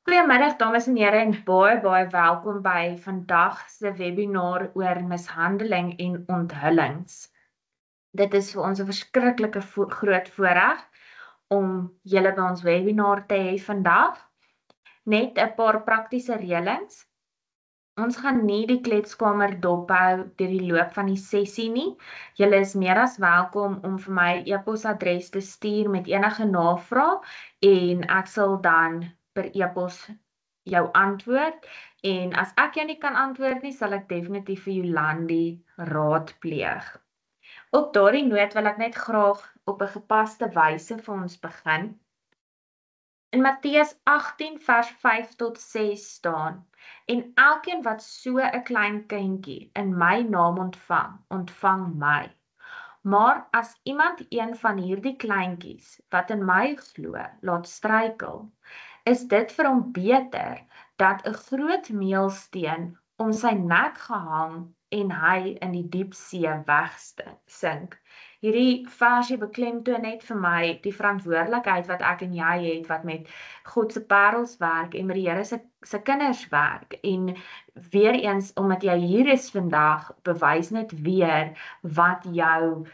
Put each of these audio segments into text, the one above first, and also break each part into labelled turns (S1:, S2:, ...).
S1: Goeiemiddag dames en here en baie welkom by vandag se webinar oor mishandeling en onthullings. Dit is vir ons 'n verskriklike groot voorreg om julle by ons webinar te hê vandag. Net 'n paar praktiese reëlings. Ons gaan nie die kletskamer dophou deur die loop van die sessie nie. Julle is meer as welkom om vir my e-posadres te stuur met enige navrae en ek sal dan per e-pos jou antwoord. En as ek jou nie kan antwoord nie, sal ek definitief vir Jolandi raadpleeg. Op daardie noot wil ek net graag op 'n gepaste wyse vir ons begin. In Matteus 18 vers 5 tot 6 staan: En elkeen wat so 'n klein kindjie in my naam ontvang, ontvang my. Maar as iemand een van hierdie kleintjies wat in my glo, laat struikel, is dit vir hom beter dat 'n groot meelsteen om sy nek gehang en hy in die diep see wegsink. Hierdie versie beklemtoon net vir my die verantwoordelikheid wat ek en jy het wat met God se parels werk en met die Here se kinders werk. En weer eens, omdat jy hier is vandag, bewys net weer wat jou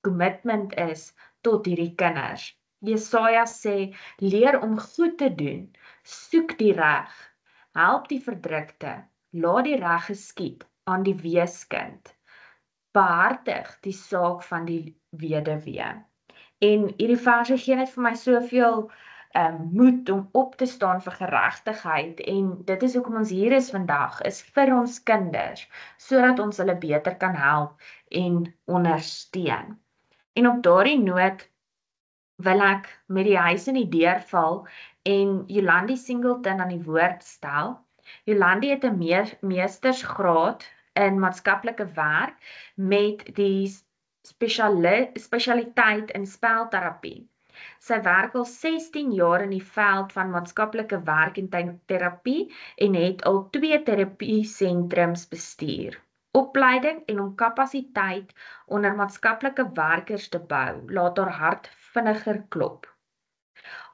S1: commitment is tot hierdie kinders. Jesaja sê, leer om goed te doen, soek die reg, help die verdrukte, laat die reg geskied aan die weeskind, behartig die saak van die weduwee. En hierdie verse gee net vir my soveel moed om op te staan vir geregtigheid, en dit is hoekom ons hier is vandag, is vir ons kinders, sodat ons hulle beter kan help en ondersteun. En op daardie noot wil ek met die huis in die deur val en Jolandi Singleton aan die woord stel. Jolandi het 'n meestersgraad in maatskaplike werk met die spesialiteit in spelterapie. Sy werk al 16 jaar in die veld van maatskaplike werk en terapie en het al 2 terapiesentrums bestuur. Opleiding en om kapasiteit onder maatskaplike werkers te bou, laat haar hart vinniger klop.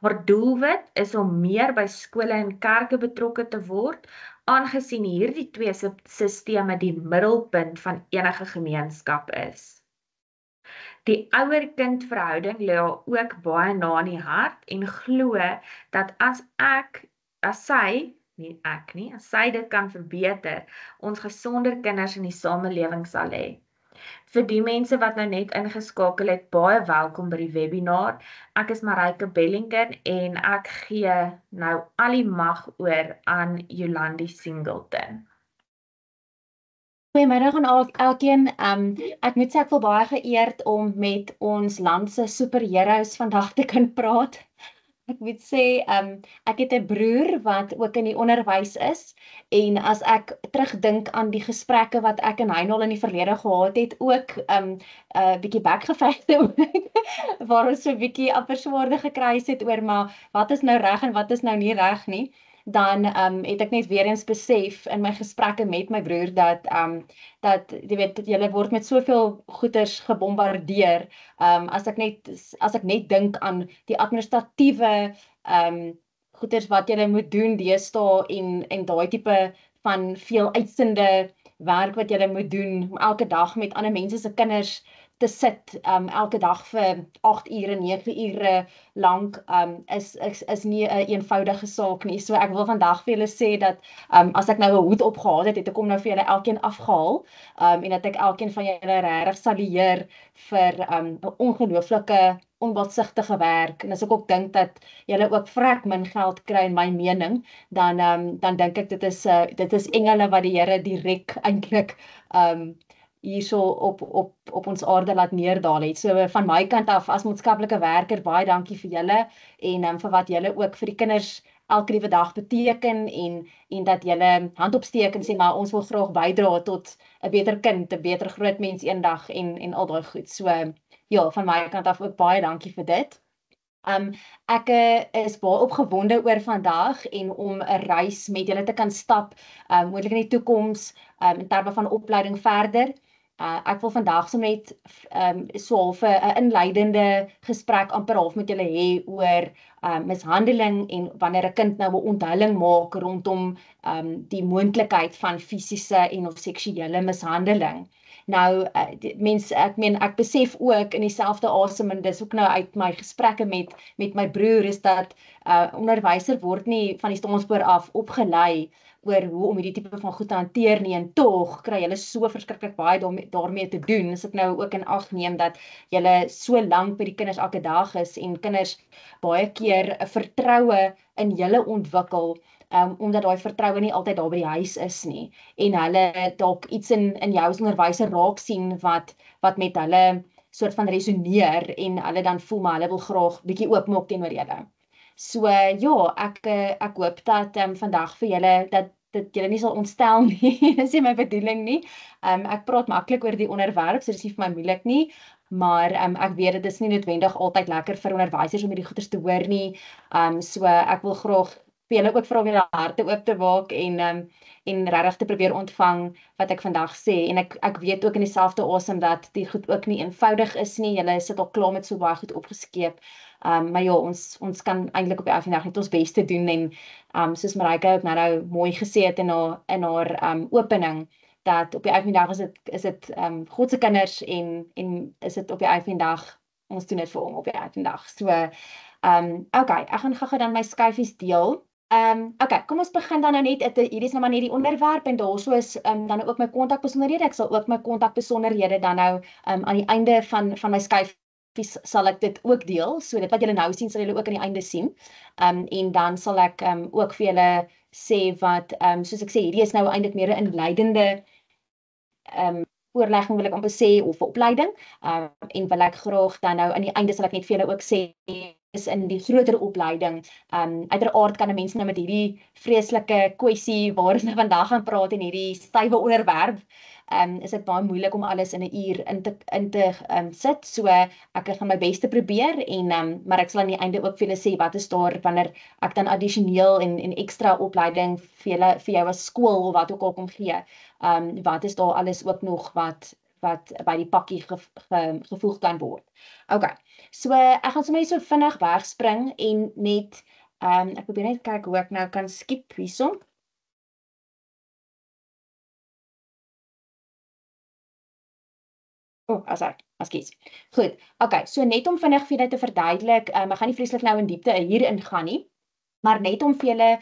S1: Haar doelwit is om meer by skole en kerke betrokke te word, aangesien hierdie 2 sisteme die middelpunt van enige gemeenskap is. Die ouer-kind verhouding lê haar ook baie na in die hart en glo dat as sy dit kan verbeter, ons gesonder kinders in die samelewing sal hê. Vir die mense wat nou net ingeskakel het, baie welkom by die webinar. Ek is Marijke Bellington en ek gee nou al die mag oor aan Jolandi Singleton.
S2: Goeiemiddag aan elkeen. Ek moet sê ek voel baie geëerd om met ons land se superheroes vandag te kan praat. Ek moet sê, ek het 'n broer wat ook in die onderwys is, en as ek terugdink aan die gesprekke wat ek en hy al in die verlede gehad het, ook bietjie bekgevegte waar ons so bietjie appelswaarde gekry het oor maar wat is nou reg en wat is nou nie reg nie, dan het ek net weer eens besef in my gesprekke met my broer dat jy weet, julle word met soveel goeders gebombardeer. As ek net dink aan die administratiewe goeders wat julle moet doen deesdae en daai tipe van veel uitsende werk wat julle moet doen, om elke dag met ander mense se kinders te sit, elke dag vir 8 ure, 9 ure lank, is nie 'n eenvoudige saak nie. So ek wil vandag vir julle sê dat as ek nou 'n hoed opgehaal het, het ek hom nou vir julle elkeen afgehaal, en dat ek elkeen van julle regtig salueer vir 'n ongelooflike onbaatsigtige werk. En as ek ook dink dat julle ook vrek min geld kry in my mening, dan dink ek dit is engele wat die Here direk eintlik hierso op ons aarde laat neerdaal het. So van my kant af as maatskaplike werker, baie dankie vir julle en vir wat julle ook vir die kinders elke liewe dag beteken en dat julle hand opsteek en sê maar ons wil graag bydra tot 'n beter kind, 'n beter groot mens eendag en al daai goed. So ja, van my kant af ook baie dankie vir dit. Ek is baie opgewonde oor vandag en om 'n reis met julle te kan stap, moontlik in die toekoms, in terme van opleiding verder. Ek wil vandag so net so half 'n inleidende gesprek amper half met julle hê oor mishandeling en wanneer 'n kind nou 'n onthulling maak rondom die moontlikheid van fisiese en of seksuele mishandeling. Nou ek besef ook in dieselfde asem en dis ook nou uit my gesprekke met my broer is dat onderwyser word nie van die staanspoor af opgelei oor hoe om hierdie tipe van goed te hanteer nie en tog kry hulle so verskriklik baie daarmee te doen. As ek nou ook in ag neem dat julle so lank by die kinders elke dag is en kinders baie keer 'n vertroue in julle ontwikkel omdat daai vertroue nie altyd daar by die huis is nie en hulle dalk iets in jou as onderwyser raak sien wat met hulle soort van resoneer en hulle dan voel maar hulle wil graag bietjie oopmaak teenoor julle. So ja, ek hoop dat vandag vir julle dat julle nie sal ontstel nie. Dis nie my bedoeling nie. Ek praat maklik oor die onderwerp, so dis nie vir my moeilik nie, maar ek weet dit is nie noodwendig altyd lekker vir onderwysers om hierdie goeters te hoor nie. So ek wil graag vir julle ook vra om julle harte oop te maak en regtig te probeer ontvang wat ek vandag sê. En ek weet ook in dieselfde asem dat die goed ook nie eenvoudig is nie. Julle sit al klaar met so baie goed opgeskeep. Maar ja, ons kan eintlik op die einde van die dag net ons bes te doen en soos Marijke ook nou mooi gesê het in haar opening dat op die einde van die dag is dit God se kinders en is dit op die einde van die dag ons doen dit vir hom op die einde van die dag. So okay, ek gaan gou dan my skyfies deel. Okay, kom ons begin dan nou net, hierdie is nou maar net die onderwerp en daarso is dan ook my kontakbesonderhede. Ek sal ook my kontakbesonderhede dan nou aan die einde van my skyfies sal ek dit ook deel. So dit wat julle nou sien, sal julle ook aan die einde sien. En dan sal ek ook vir julle sê wat, soos ek sê, hierdie is nou eintlik meer 'n inleidende voorlegging wil ek amper sê, of 'n opleiding, en wil ek graag dan nou aan die einde sal ek net vir julle ook sê, is in die groter opleiding. Uiteraard kan 'n mens nou met hierdie vreeslike kwessie waar ons nou vandag gaan praat en hierdie stywe onderwerp, is dit baie moeilik om alles in 'n uur in te sit. So ek gaan my bes te probeer en maar ek sal aan die einde ook vir julle sê wat is daar wanneer ek dan addisioneel en ekstra opleiding vir jou as skool of wat ook al kom gee. Wat is daar alles ook nog wat by die pakkie gevoeg kan word. Okay. So ek gaan sommer net so vinnig wegspring en net ek probeer net kyk hoe ek nou kan skip hierso. Ekskuus. Goed. Okay, so net om vinnig vir julle te verduidelik, ek gaan nie vreeslik nou in diepte hier ingaan nie, maar net om vir julle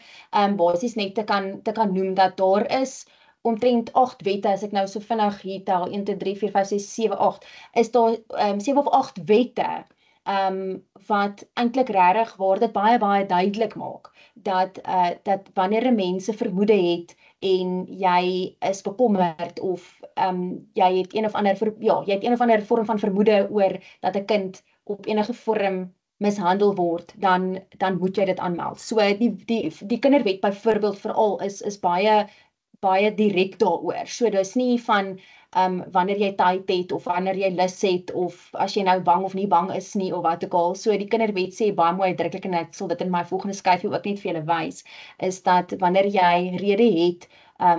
S2: basies net te kan noem dat daar is omtrent 8 wette, as ek nou so vinnig hier tel, 1, 2, 3, 4, 5, 6, 7, 8, is daar 7 of 8 wette wat eintlik regtig waar dit baie duidelik maak dat wanneer 'n mens 'n vermoede het en jy is bekommerd of jy het een of ander vorm van vermoede oor dat 'n kind op enige vorm mishandel word, dan moet jy dit aanmeld. So die kinderwet byvoorbeeld veral is baie direk daaroor. So dis nie van wanneer jy tyd het of wanneer jy lus het of as jy nou bang of nie bang is nie of wat ook al. So die kinderwet sê baie mooi uitdruklik en ek sal dit in my volgende skyfie ook net vir julle wys, is dat wanneer jy rede het,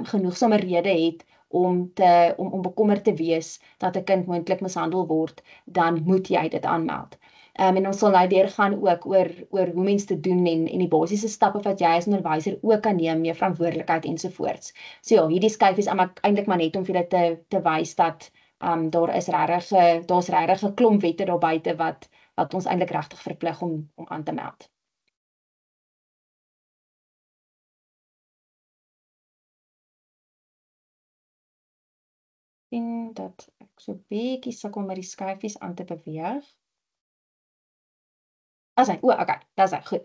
S2: genoegsame rede het om bekommerd te wees dat 'n kind moontlik mishandel word, dan moet jy dit aanmeld. En ons sal nou deurgaan ook oor hoe mens te doen en die basiese stappe wat jy as onderwyser ook kan neem, jou verantwoordelikheid ensovoorts. So ja, hierdie skyf is eintlik maar net om vir julle te wys dat daar's regtig 'n klomp wette daar buite wat ons eintlik regtig verplig om aan te meld. En dat ek so 'n bietjie sukkel met die skyfies aan te beweeg. Okay, dis goed.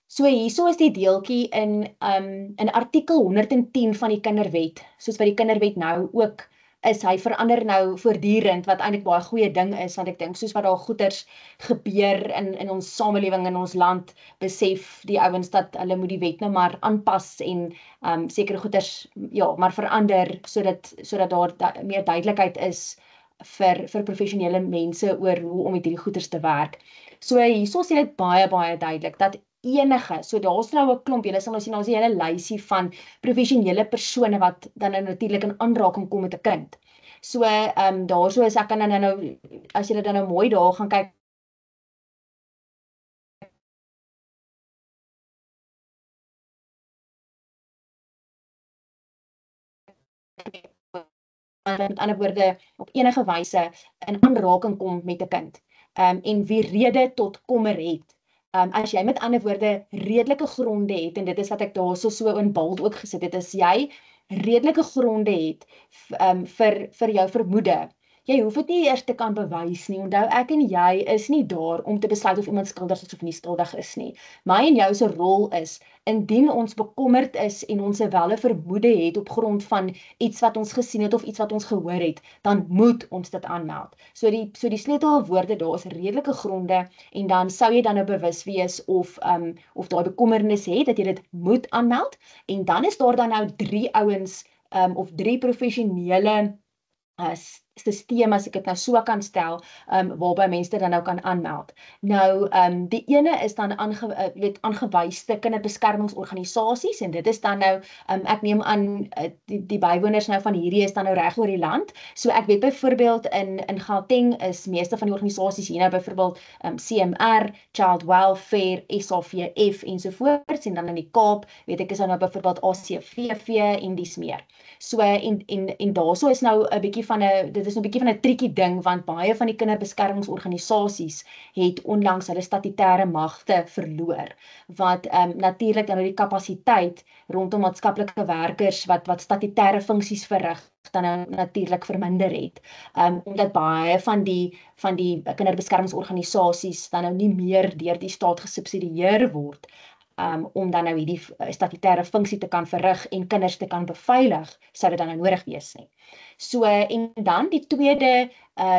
S2: So hierso is die deeltjie in artikel 110 van die Kinderwet, soos wat die Kinderwet nou ook is, hy verander nou voortdurend, wat eintlik baie goeie ding is, want ek dink soos wat daar goeters gebeur in ons samelewing, in ons land, besef die ouens dat hulle moet die wet nou maar aanpas en sekere goeters maar verander sodat daar meer duidelikheid is vir professionele mense oor hoe om met hierdie goeters te werk. So hierso sê dit baie duidelik dat enige, so daar's nou 'n klomp, julle sal nou sien, daar's 'n hele lysie van professionele persone wat dan natuurlik in aanraking kom met 'n kind. So daarso is ek kan dan nou, as julle dan nou mooi daar gaan kyk wat met ander woorde op enige wyse in aanraking kom met 'n kind. En wie rede tot kommer het. As jy met ander woorde redelike gronde het, en dit is wat ek daarso so in bold ook gesit het, as jy redelike gronde het vir jou vermoede. Jy hoef dit nie eers te kan bewys nie. Onthou, ek en jy is nie daar om te besluit of iemand skuldig is of nie skuldig is nie. My en jou se rol is, indien ons bekommerd is en ons 'n welle vermoede het op grond van iets wat ons gesien het of iets wat ons gehoor het, dan moet ons dit aanmeld. So die sleutelwoorde daar is redelike gronde, en dan sou jy dan nou bewus wees of daai bekommernis het dat jy dit moet aanmeld, en dan is daar dan nou 3 ouens of 3 professionele stelsel, as ek dit nou so kan stel, waarby mense dit dan nou kan aanmeld. Nou, die ene is dan aangewyste kinderbeskermingsorganisasies, en dit is dan nou, ek neem aan, die bywoners nou van hierdie is dan nou reg oor die land. So ek weet byvoorbeeld in Gauteng is meeste van die organisasies hier nou byvoorbeeld CMR, Child Welfare, SAVF ensovoorts, en dan in die Kaap, weet ek is dan nou byvoorbeeld ACVV en dies meer. So, en daarso is nou 'n bietjie dit is 'n bietjie van 'n triekie ding, want baie van die kinderbeskermingsorganisasies het onlangs hulle statutêre magte verloor, wat natuurlik dan nou die kapasiteit rondom maatskaplike werkers wat statutêre funksies verrig, dan nou natuurlik verminder het. Omdat baie van die kinderbeskermingsorganisasies dan nou nie meer deur die staat gesubsidieer word, om dan nou hierdie statutêre funksie te kan verrig en kinders te kan beveilig, sou dit dan nou nodig wees nie. So, en dan die tweede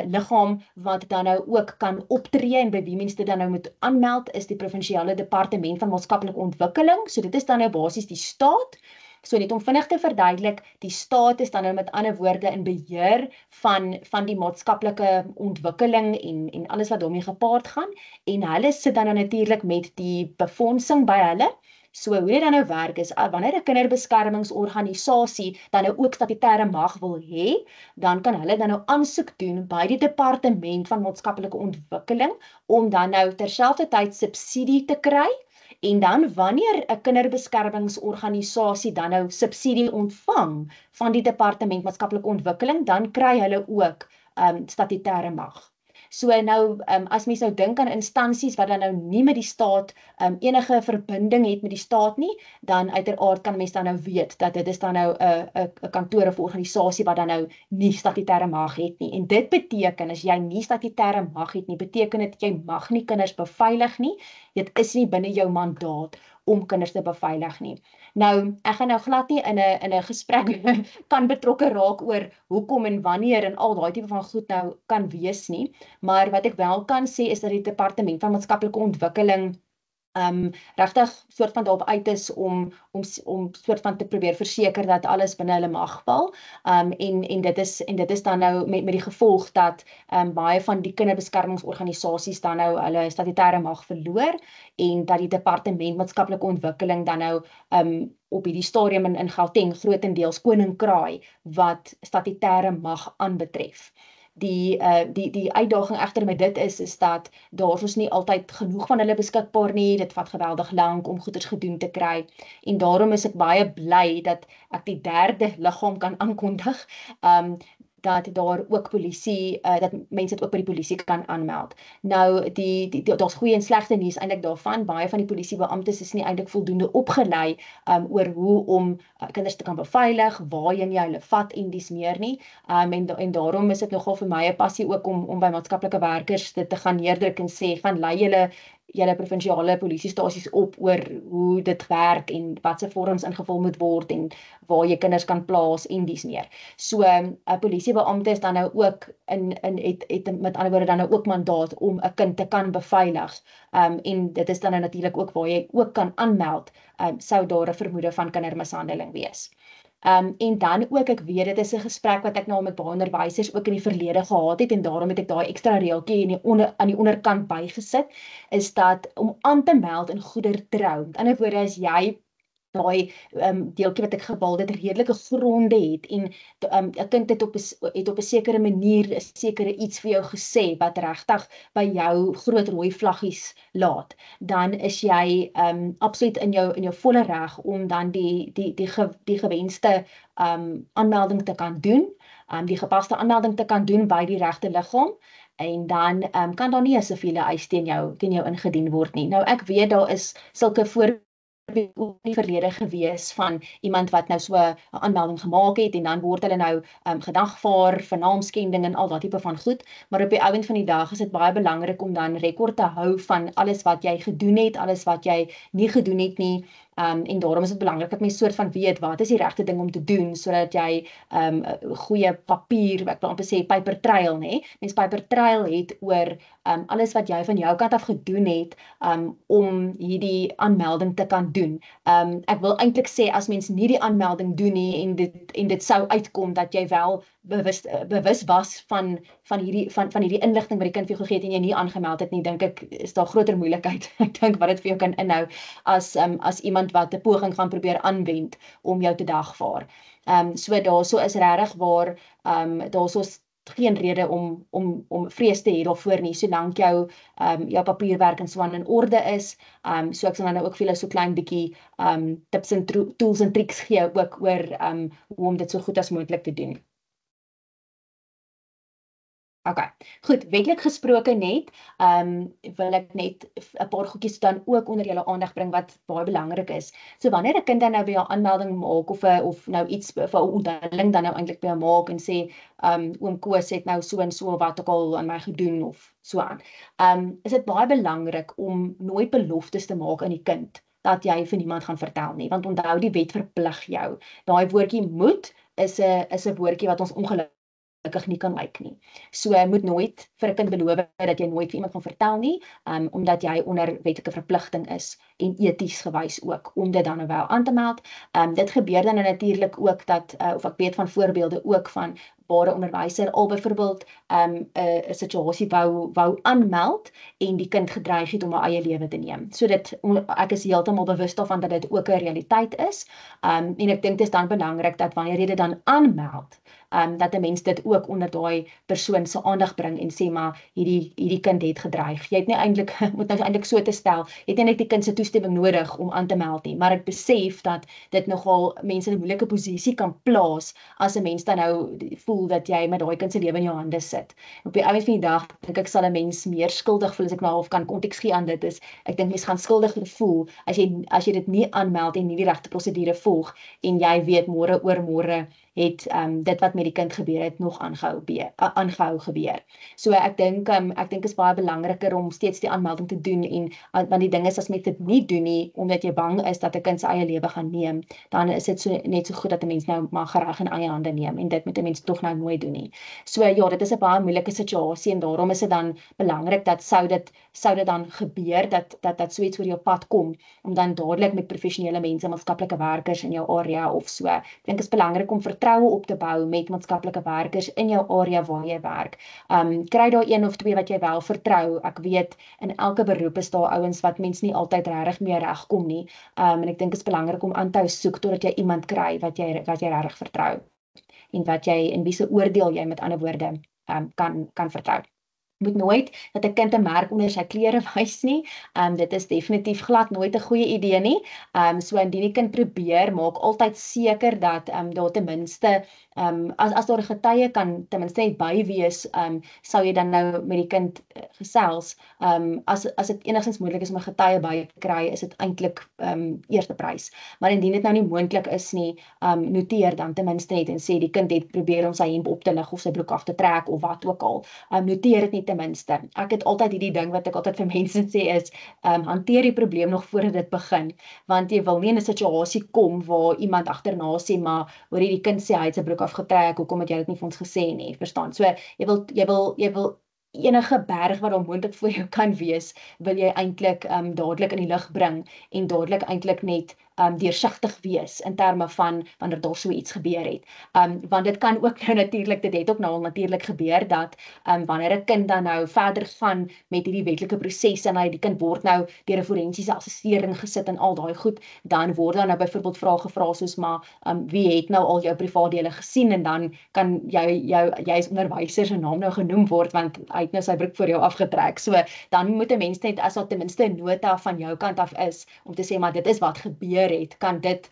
S2: liggaam wat dan nou ook kan optree en by wie mense dit dan nou moet aanmeld, is die Provinsiale Departement van Maatskaplike Ontwikkeling. So dit is dan nou basies die staat. So net om vinnig te verduidelik, die staat is dan nou met ander woorde in beheer van die maatskaplike ontwikkeling en alles wat daarmee gepaard gaan, en hulle sit dan nou natuurlik met die befondsing by hulle. So hoe dit dan nou werk is, wanneer 'n kinderbeskermingsorganisasie dan nou ook statutêre mag wil hê, dan kan hulle dan nou aansoek doen by die Departement van Maatskaplike Ontwikkeling om dan nou terselfdertyd subsidie te kry. En dan wanneer 'n kinderbeskermingsorganisasie dan nou subsidie ontvang van die Departement Maatskaplike Ontwikkeling, dan kry hulle ook statutêre mag. So nou, as mens nou dink aan instansies wat dan nou nie met die staat enige verbinding het met die staat nie, dan uiteraard kan mens dan nou weet dat dit is dan nou 'n kantoor of organisasie wat dan nou nie statutêre mag het nie. En dit beteken, as jy nie statutêre mag het nie, beteken dit jy mag nie kinders beveilig nie. Dit is nie binne jou mandaat om kinders te beveilig nie. Nou, ek gaan nou glad nie in 'n gesprek kan betrokke raak oor hoekom en wanneer en al daai tipe van goed nou kan wees nie, maar wat ek wel kan sê is dat die Departement van Maatskaplike Ontwikkeling regtig soort van daarop uit is om soort van te probeer verseker dat alles binne hulle mag val. En dit is dan nou met die gevolg dat baie van die kinderbeskermingsorganisasies dan nou hulle statutêre mag verloor, en dat die Departement Maatskaplike Ontwikkeling dan nou op hierdie stadium in Gauteng grotendeels koninkraai wat statutêre mag aanbetref. Die uitdaging egter met dit is dat daar is nie altyd genoeg van hulle beskikbaar nie. Dit vat geweldig lank om goeders gedoen te kry. En daarom is ek baie bly dat ek die derde liggaam kan aankondig, dat daar ook polisie, dat mense dit ook by die polisie kan aanmeld. Nou, daar's goeie en slegte nuus eintlik daarvan. Baie van die polisiebeamptes is nie eintlik voldoende opgelei oor hoe om kinders te kan beveilig, waarheen jy hulle vat en dies meer nie. En daarom is dit nogal vir my 'n passie ook om by maatskaplike werkers dit te gaan neerdruk en sê, gaan lei julle provinsiale polisiestasies op oor hoe dit werk en wat se vorms ingevul moet word en waar jy kinders kan plaas en dies meer. So 'n polisiebeampte is dan nou ook het met ander woorde dan nou ook mandaat om 'n kind te kan beveilig. En dit is dan nou natuurlik ook waar jy ook kan aanmeld sou daar 'n vermoede van kindermishandeling wees. En dan ook, ek weet, dit is 'n gesprek wat ek nou met baie onderwysers ook in die verlede gehad het, en daarom het ek daai ekstra reeltjie aan die onderkant bygesit, is dat om aan te meld in goedertrou. Met ander woorde, as jy daai deeltjie wat ek gebal dit redelike gronde het en 'n kind het op 'n sekere manier 'n sekere iets vir jou gesê wat regtig by jou groot rooi vlaggies laat, dan is jy absoluut in jou volle reg om dan die gewenste aanmelding te kan doen, die gepaste aanmelding te kan doen by die regte liggaam. En dan kan daar nie 'n siviele eis teen jou ingedien word nie. Nou ek weet daar is sulke voorbeelde in die verlede gewees van iemand wat nou so 'n aanmelding gemaak het en dan word hulle nou gedagvaar vir naamskending en al daai tipe van goed, maar op die ouend van die dag is dit baie belangrik om dan rekord te hou van alles wat jy gedoen het, alles wat jy nie gedoen het nie. En daarom is dit belangrik dat mens soort van weet wat is die regte ding om te doen sodat jy 'n goeie papier, ek wil amper sê paper trail, nê? Mens paper trail het oor alles wat jy van jou kant af gedoen het om hierdie aanmelding te kan doen. Ek wil eintlik sê as mens nie die aanmelding doen nie en dit sou uitkom dat jy wel bewus was van hierdie inligting wat die kind vir jou gegee het en jy nie aangemeld het nie, dink ek is daar groter moeilikheid. Ek dink wat dit vir jou kan inhou as iemand wat 'n poging gaan probeer aanwend om jou te dagvaar. So daarso is regtig waar daarso geen rede om vrees te hê daarvoor nie, solank jou papierwerk en so aan in orde is. So ek sal nou ook vir julle so klein bietjie tips en tools en tricks gee ook oor hoe om dit so goed as moontlik te doen. Okay, goed, wetlik gesproke net, wil ek net 'n paar goedjies dan ook onder julle aandag bring wat baie belangrik is. So wanneer 'n kind dan nou by 'n aanmelding maak of nou iets vir 'n onthulling dan nou eintlik by hom maak en sê oom Koos het nou so en so wat ook al aan my gedoen of so aan. Is dit baie belangrik om nooit beloftes te maak aan die kind dat jy vir niemand gaan vertel nie, want onthou die wet verplig jou. Daai woordjie moet is 'n woordjie wat ons ongelukkig nie kan lyk nie. So moet nooit vir 'n kind beloof dat jy nooit vir iemand gaan vertel nie, omdat jy onder wetlike verpligting is en eties gewys ook om dit dan wel aan te meld. Dit gebeur dan natuurlik ook dat of ek weet van voorbeelde ook van waar 'n onderwyser al byvoorbeeld 'n situasie wou aanmeld en die kind gedreig het om haar eie lewe te neem. So ek is heeltemal bewus daarvan dat dit ook 'n realiteit is. En ek dink dit is dan belangrik dat wanneer jy dit dan aanmeld, dat 'n mens dit ook onder daai persoon se aandag bring en sê maar hierdie kind het gedreig. Jy het nie eintlik moet nou eintlik so te stel, jy het nie net die kind se toestemming nodig om aan te meld nie, maar ek besef dat dit nogal mense in 'n moeilike posisie kan plaas as 'n mens dan nou voel dat jy met daai kind se lewe in jou hande sit. Op die einde van die dag dink ek sal 'n mens meer skuldig voel as ek nou half kan konteks gee aan dit is. Ek dink mens gaan skuldiger voel as jy dit nie aanmeld en nie die regte prosedure volg en jy weet môre oor môre het dit wat met die kind gebeur het nog aangehou gebeur. So ek dink is baie belangriker om steeds die aanmelding te doen en want die ding is as mens dit nie doen nie omdat jy bang is dat 'n kind se eie lewe gaan neem, dan is dit net so goed dat 'n mens nou maar gereg in eie hande neem en dit moet 'n mens tog nou nooit doen nie. So ja, dit is 'n baie moeilike situasie en daarom is dit dan belangrik dat sou dit dan gebeur dat so iets oor jou pad kom om dan dadelik met professionele mense, maatskaplike werkers in jou area of so. Ek dink is belangrik om vertroue op te bou met maatskaplike werkers in jou area waar jy werk. Kry daar een of twee wat jy wel vertrou. Ek weet in elke beroep is daar ouens wat mens nie altyd regtig mee regkom nie. En ek dink is belangrik om aan te hou soek totdat jy iemand kry wat jy regtig vertrou en wat jy in wie se oordeel jy met ander woorde kan vertrou. Moet nooit dat 'n kind 'n merk onder sy klere wys nie. Dit is definitief glad nooit 'n goeie idee nie. So indien die kind probeer, maak altyd seker dat daar ten minste as daar 'n getuie kan ten minste net by wees, sou jy dan nou met die kind gesels. As dit enigstens moontlik is om 'n getuie by te kry, is dit eintlik eerste prys. Maar indien dit nou nie moontlik is nie, noteer dan ten minste net en sê die kind het probeer om sy hemp op te lig of sy broek af te trek of wat ook al. Noteer dit nie ten minste. Ek het altyd hierdie ding wat ek altyd vir mense sê is, hanteer die probleem nog voordat dit begin, want jy wil nie in 'n situasie kom waar iemand agterna sê maar hoor hierdie kind sê hy het sy broek afgetrek, hoekom het jy dit nie vir ons gesê nie, verstaan? So jy wil enige berg wat daar moontlik voor jou kan wees, wil jy eintlik dadelik in die lig bring en dadelik eintlik net deursigtig wees in terme van wanneer daar so iets gebeur het. Want dit kan ook nou natuurlik, dit het ook nou al natuurlik gebeur dat wanneer 'n kind dan nou verder gaan met hierdie wetlike proses en die kind word nou deur 'n forensiese assessering gesit en al daai goed, dan word dan nou byvoorbeeld vrae gevra soos maar wie het nou al jou privaatdele gesien en dan kan jy as onderwyser se naam nou genoem word want hy het nou sy broek voor jou afgetrek. So dan moet 'n mens net as daar ten minste 'n nota van jou kant af is om te sê maar dit is wat gebeur het, kan dit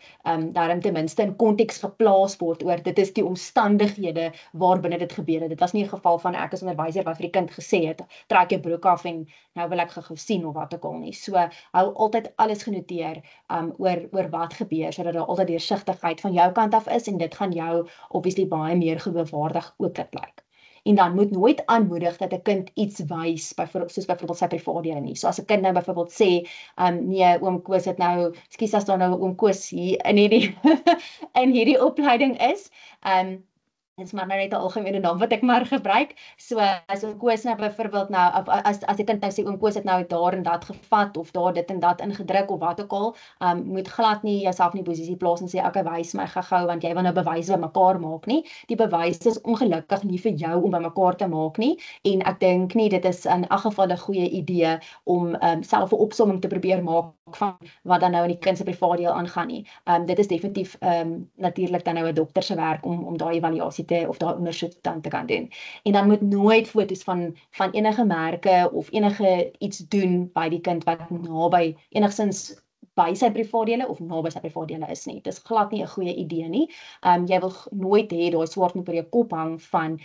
S2: daarom ten minste in konteks geplaas word oor dit is die omstandighede waarbinne dit gebeur het. Dit was nie 'n geval van ek as onderwyser wat vir die kind gesê het trek jou broek af en nou wil ek gou sien of wat ook al nie. So hou altyd alles genoteer oor wat gebeur sodat daar altyd deursigtigheid van jou kant af is en dit gaan jou obviously baie meer geloofwaardig ook dit lyk. En dan moet nooit aanmoedig dat 'n kind iets wys, soos byvoorbeeld sy privaathede nie. So as 'n kind nou byvoorbeeld sê, nee, oom Koos het nou, ekskuus as daar nou oom Koos hier in hierdie in hierdie opleiding is, dit is maar nou net 'n algemene naam wat ek maar gebruik. So as oom Koos nou byvoorbeeld nou, as die kind nou sê oom Koos het nou daar en dat gevat of daar dit en dat ingedruk of wat ook al, moet glad nie jouself in die posisie plaas en sê okay, wys my gou want jy wil nou bewyse bymekaar maak nie. Die bewyse is ongelukkig nie vir jou om bymekaar te maak nie en ek dink nie dit is in elk geval 'n goeie idee om self 'n opsomming te probeer maak van wat dan nou in die kind se privaatdeel aangaan nie. Dit is definitief natuurlik dan nou 'n dokter se werk om daai evaluasie of daai ondersoek dan te kan doen. En dan moet nooit foto's van enige merke of enige iets doen by die kind wat naby enigstens by sy privaatdele of naby sy privaatdele is nie. Dis glad nie 'n goeie idee nie. Jy wil nooit hê daai swart moet oor jou kop hang van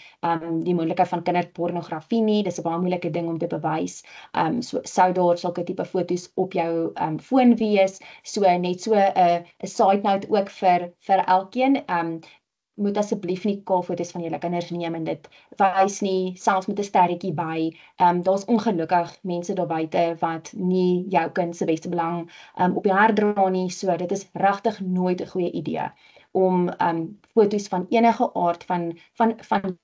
S2: die moontlikheid van kinderpornografie nie. Dis 'n baie moeilike ding om te bewys. So sou daar sulke tipe foto's op jou foon wees. So net so 'n side note ook vir elkeen. Moet asseblief nie foto's van julle kinders neem en dit wys nie, selfs met 'n sterretjie by. Daar's ongelukkig mense daar buite wat nie jou kind se beste belang op die hart dra nie, so dit is regtig nooit 'n goeie idee om foto's van enige aard van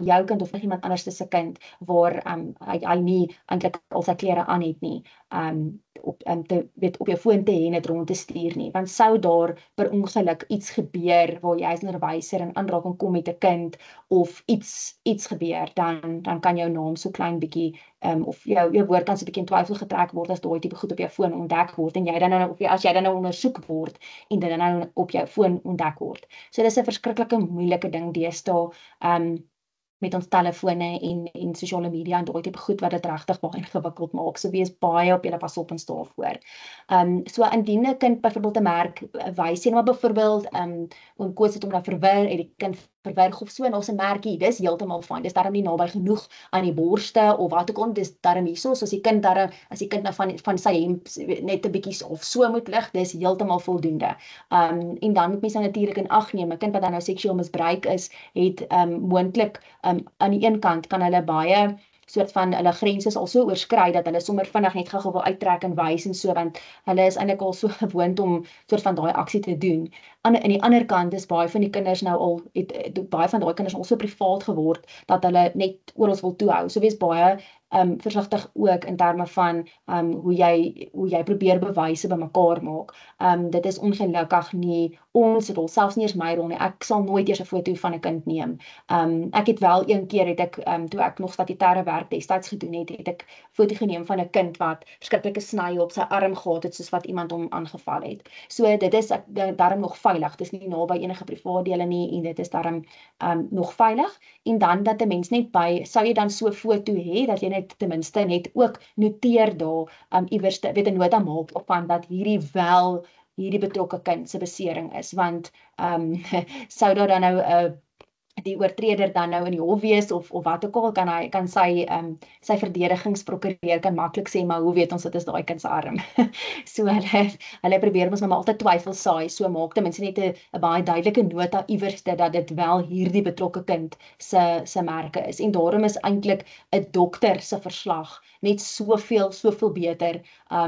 S2: jou kind of iemand anders se kind waar hy nie eintlik al sy klere aan het nie, op jou foon te hê en dit rond te stuur nie, want sou daar per ongeluk iets gebeur waar jy as onderwyser in aanraking kom met 'n kind of iets gebeur, dan kan jou naam so klein bietjie of jou woord kan so 'n bietjie in twyfel getrek word as daai tipe goed op jou foon ontdek word en jy dan nou as jy dan nou ondersoek word en dit dan nou op jou foon ontdek word. So dis 'n verskriklike moeilike ding deesdae met ons telefone en sosiale media en daai tipe goed wat dit regtig baie ingewikkeld maak. So wees baie op julle pas op en staan voor. So indien 'n kind byvoorbeeld 'n merk wys en maar byvoorbeeld oom Koos het hom nou verwir en die kind verwerg of so en ons 'n merkie, dis heeltemal fyn. Dis darm nie naby genoeg aan die borste of wat ook al, dis darm hierso, so as die kind nou van sy hemp net 'n bietjie of so moet lig, dis heeltemal voldoende. En dan moet mens natuurlik in ag neem, 'n kind wat dan nou seksueel misbruik is, het moontlik aan die een kant kan hulle baie soort van hulle grense al so oorskry dat hulle sommer vinnig net gou wil uittrek en wys en so, want hulle is eintlik al so gewoond om soort van daai aksie te doen. Aan die ander kant is baie van die kinders nou al baie van daai kinders al so privaat geword dat hulle net oral wil toehou. So wees baie versigtig ook in terme van hoe jy probeer bewyse bymekaar maak. Dit is ongelukkig nie ons rol, selfs nie eens my rol nie. Ek sal nooit eers 'n foto van 'n kind neem. Ek het wel een keer het ek toe ek nog statutêre werk destyds gedoen het ek foto geneem van 'n kind wat verskriklike snye op sy arm gehad het soos wat iemand hom aangeval het. So dit is daarom nog veilig. Dit is nie naby enige privaathede nie en dit is daarom nog veilig. En dan dat 'n mens net by sou jy dan so 'n foto hê dat jy net ten minste net ook noteer daar iewers weet 'n nota maak op van dat hierdie betrokke kind se besering is, want sou daar dan nou die oortreder dan nou in die hof wees of wat ook al, kan sy verdedigingsprokureur kan maklik sê, maar hoe weet ons dit is daai kind se arm? So hulle probeer ons maar altyd twyfel saai, so maak ten minste net 'n baie duidelike nota iewers dat dit wel hierdie betrokke kind se merke is. En daarom is eintlik 'n dokter se verslag net soveel beter.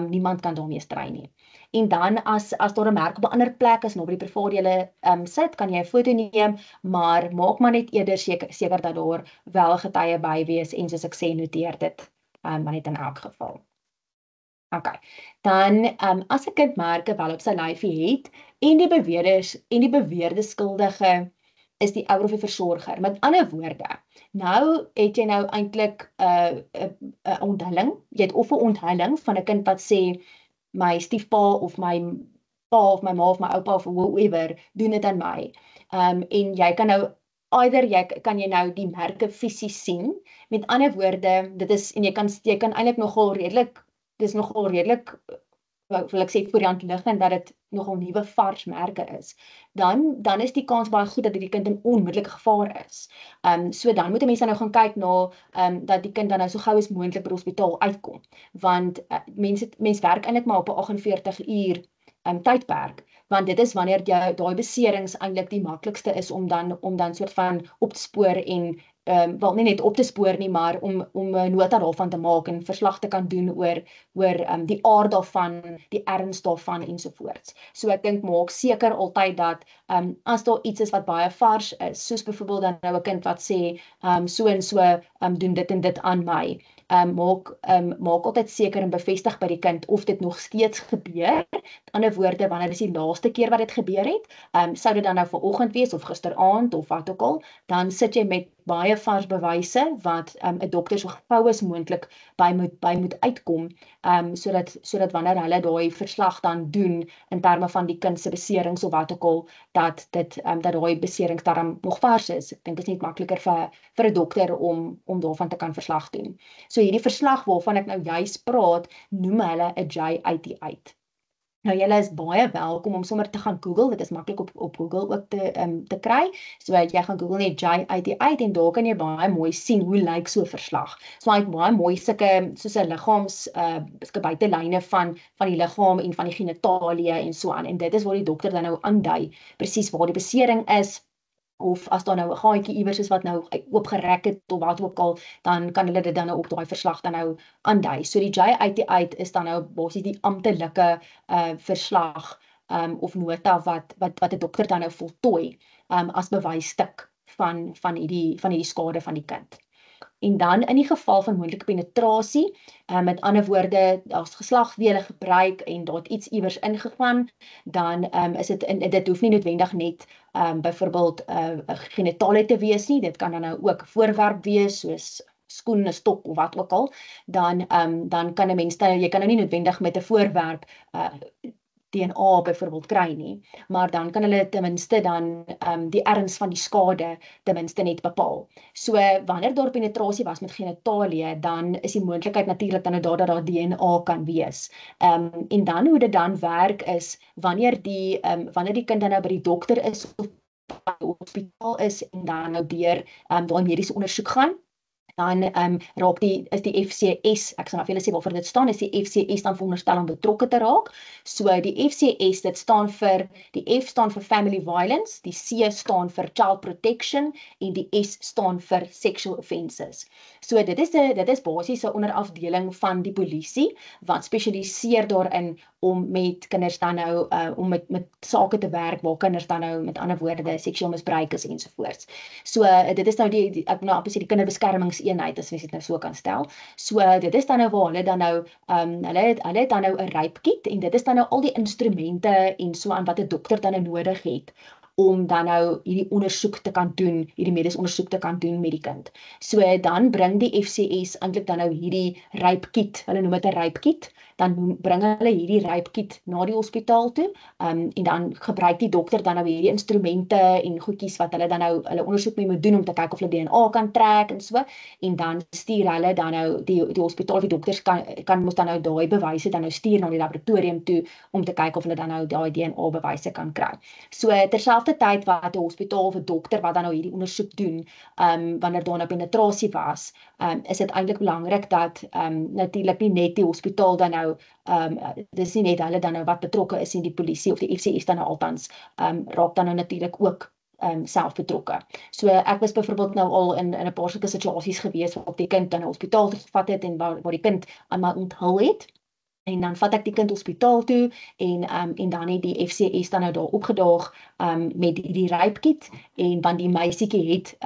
S2: Niemand kan daarmee stry nie. En dan as daar 'n merk op 'n ander plek is, nog by die privaat sit, kan jy 'n foto neem, maar maak maar net eerder seker dat daar wel getuie by wees en soos ek sê, noteer dit maar net in elk geval. Okay. Dan as 'n kind merke wel op sy lyfie het en die beweerde skuldige is die ouer of die versorger. Met ander woorde, nou het jy nou eintlik 'n onthulling. Jy het of 'n onthulling van 'n kind wat sê my stiefpa of my pa of my ma of my oupa of whoever doen dit aan my. En jy kan nou kan jy nou die merke fisies sien. Met ander woorde, dit is en jy kan eintlik dis nogal redelik wil ek sê voor die hand liggend dat dit nogal nuwe vars merke is. Dan is die kans baie goed dat die kind in onmiddellike gevaar is. So dan moet 'n mens dan nou gaan kyk na dat die kind dan nou so gou as moontlik by die hospitaal uitkom. Want mens werk eintlik maar op 'n 48 uur tydperk, want dit is wanneer jy daai beserings eintlik die maklikste is om dan soort van op te spoor en wel nie net op te spoor nie, maar om 'n nota daarvan te maak en verslag te kan doen oor die aard daarvan, die erns daarvan ensovoorts. So ek dink maak seker altyd dat as daar iets is wat baie vars is, soos byvoorbeeld dan nou 'n kind wat sê so en so doen dit en dit aan my. Maak altyd seker en bevestig by die kind of dit nog steeds gebeur. Met ander woorde, wanneer is die laaste keer wat dit gebeur het? Sou dit dan nou vanoggend wees of gisteraand of wat ook al, dan sit jy met baie vars bewyse wat 'n dokter so gou as moontlik by moet uitkom, sodat wanneer hulle daai verslag dan doen in terme van die kind se beserings of wat ook al, dat daai beserings dan nog vars is. Ek dink dit is net makliker vir 'n dokter om daarvan te kan verslag doen. So hierdie verslag waarvan ek nou juis praat, noem hulle 'n J88. Nou julle is baie welkom om sommer te gaan Google, dit is maklik op Google ook te kry. So jy gaan Google net J88 en daar kan jy baie mooi sien hoe lyk so 'n verslag. So hy het baie mooi sulke soos 'n liggaams buitelyne van die liggaam en van die genitalie en so aan. En dit is waar die dokter dan nou aandui presies waar die besering is. Of as daar nou 'n gaatjie iewers is wat nou oopgerek het of wat ook al, dan kan hulle dit dan nou op daai verslag dan nou aandui. So die J88 is dan nou basies die amptelike verslag of nota wat 'n dokter dan nou voltooi as bewysstuk van hierdie skade van die kind. En dan in die geval van moontlike penetrasie, met ander woorde, as geslagsdele gebruik en daar het iets iewers ingegaan, dan is dit hoef nie noodwendig net byvoorbeeld 'n genitalie te wees nie, dit kan dan nou ook 'n voorwerp wees, soos skoen, 'n stok of wat ook al, dan kan 'n mens, jy kan nou nie noodwendig met 'n voorwerp DNA byvoorbeeld kry nie, maar dan kan hulle ten minste dan die erns van die skade ten minste net bepaal. So wanneer daar penetrasie was met genitalie, dan is die moontlikheid natuurlik dan dat daar DNA kan wees. En dan hoe dit dan werk is wanneer die kind dan nou by die dokter is of by die hospitaal is en dan nou deur daai mediese ondersoek gaan, dan is die FCS, ek sal nou vir julle sê waarvoor dit staan, is die FCS dan veronderstel om betrokke te raak. So die FCS, die F staan vir Family Violence, die C staan vir Child Protection en die S staan vir Sexual Offences. So dit is basies 'n onderafdeling van die polisie wat spesialiseer daarin om met kinders dan nou om met sake te werk waar kinders dan nou met ander woorde seksueel misbruik is ensovoorts. So dit is nou ek nou amper sê die kinderbeskermingseenheid as mens dit nou so kan stel. So dit is dan nou waar hulle dan nou hulle het dan nou 'n rape kit en dit is dan nou al die instrumente en so aan wat 'n dokter dan nou nodig het om dan nou hierdie ondersoek te kan doen, hierdie mediese ondersoek te kan doen met die kind. So dan bring die FCS eintlik dan nou hierdie rape kit, hulle noem dit 'n rape kit, dan bring hulle hierdie rape kit na die hospitaal toe, en dan gebruik die dokter dan nou hierdie instrumente en goedjies wat hulle dan nou hulle ondersoek mee moet doen om te kyk of hulle DNA kan trek en so, en dan stuur hulle dan nou die hospitaal, die dokters kan mos dan nou daai bewyse dan nou stuur na die laboratorium toe om te kyk of hulle dan nou daai DNA bewyse kan kry. So terselfdertyd wat 'n hospitaal of 'n dokter wat dan nou hierdie ondersoek doen, wanneer daar nou penetrasie was, is dit eintlik belangrik dat natuurlik nie net die hospitaal dan nou dis nie net hulle dan nou wat betrokke is en die polisie of die FCS dan nou altans raak dan nou natuurlik ook self betrokke. So ek was byvoorbeeld nou al in 'n paar sulke situasies gewees waar die kind dan 'n hospitaal toe gevat het en waar die kind aan my onthul het. En dan vat ek die kind hospitaal toe en dan het die FCS dan nou daar opgedaag met die rape kit en want die meisietjie het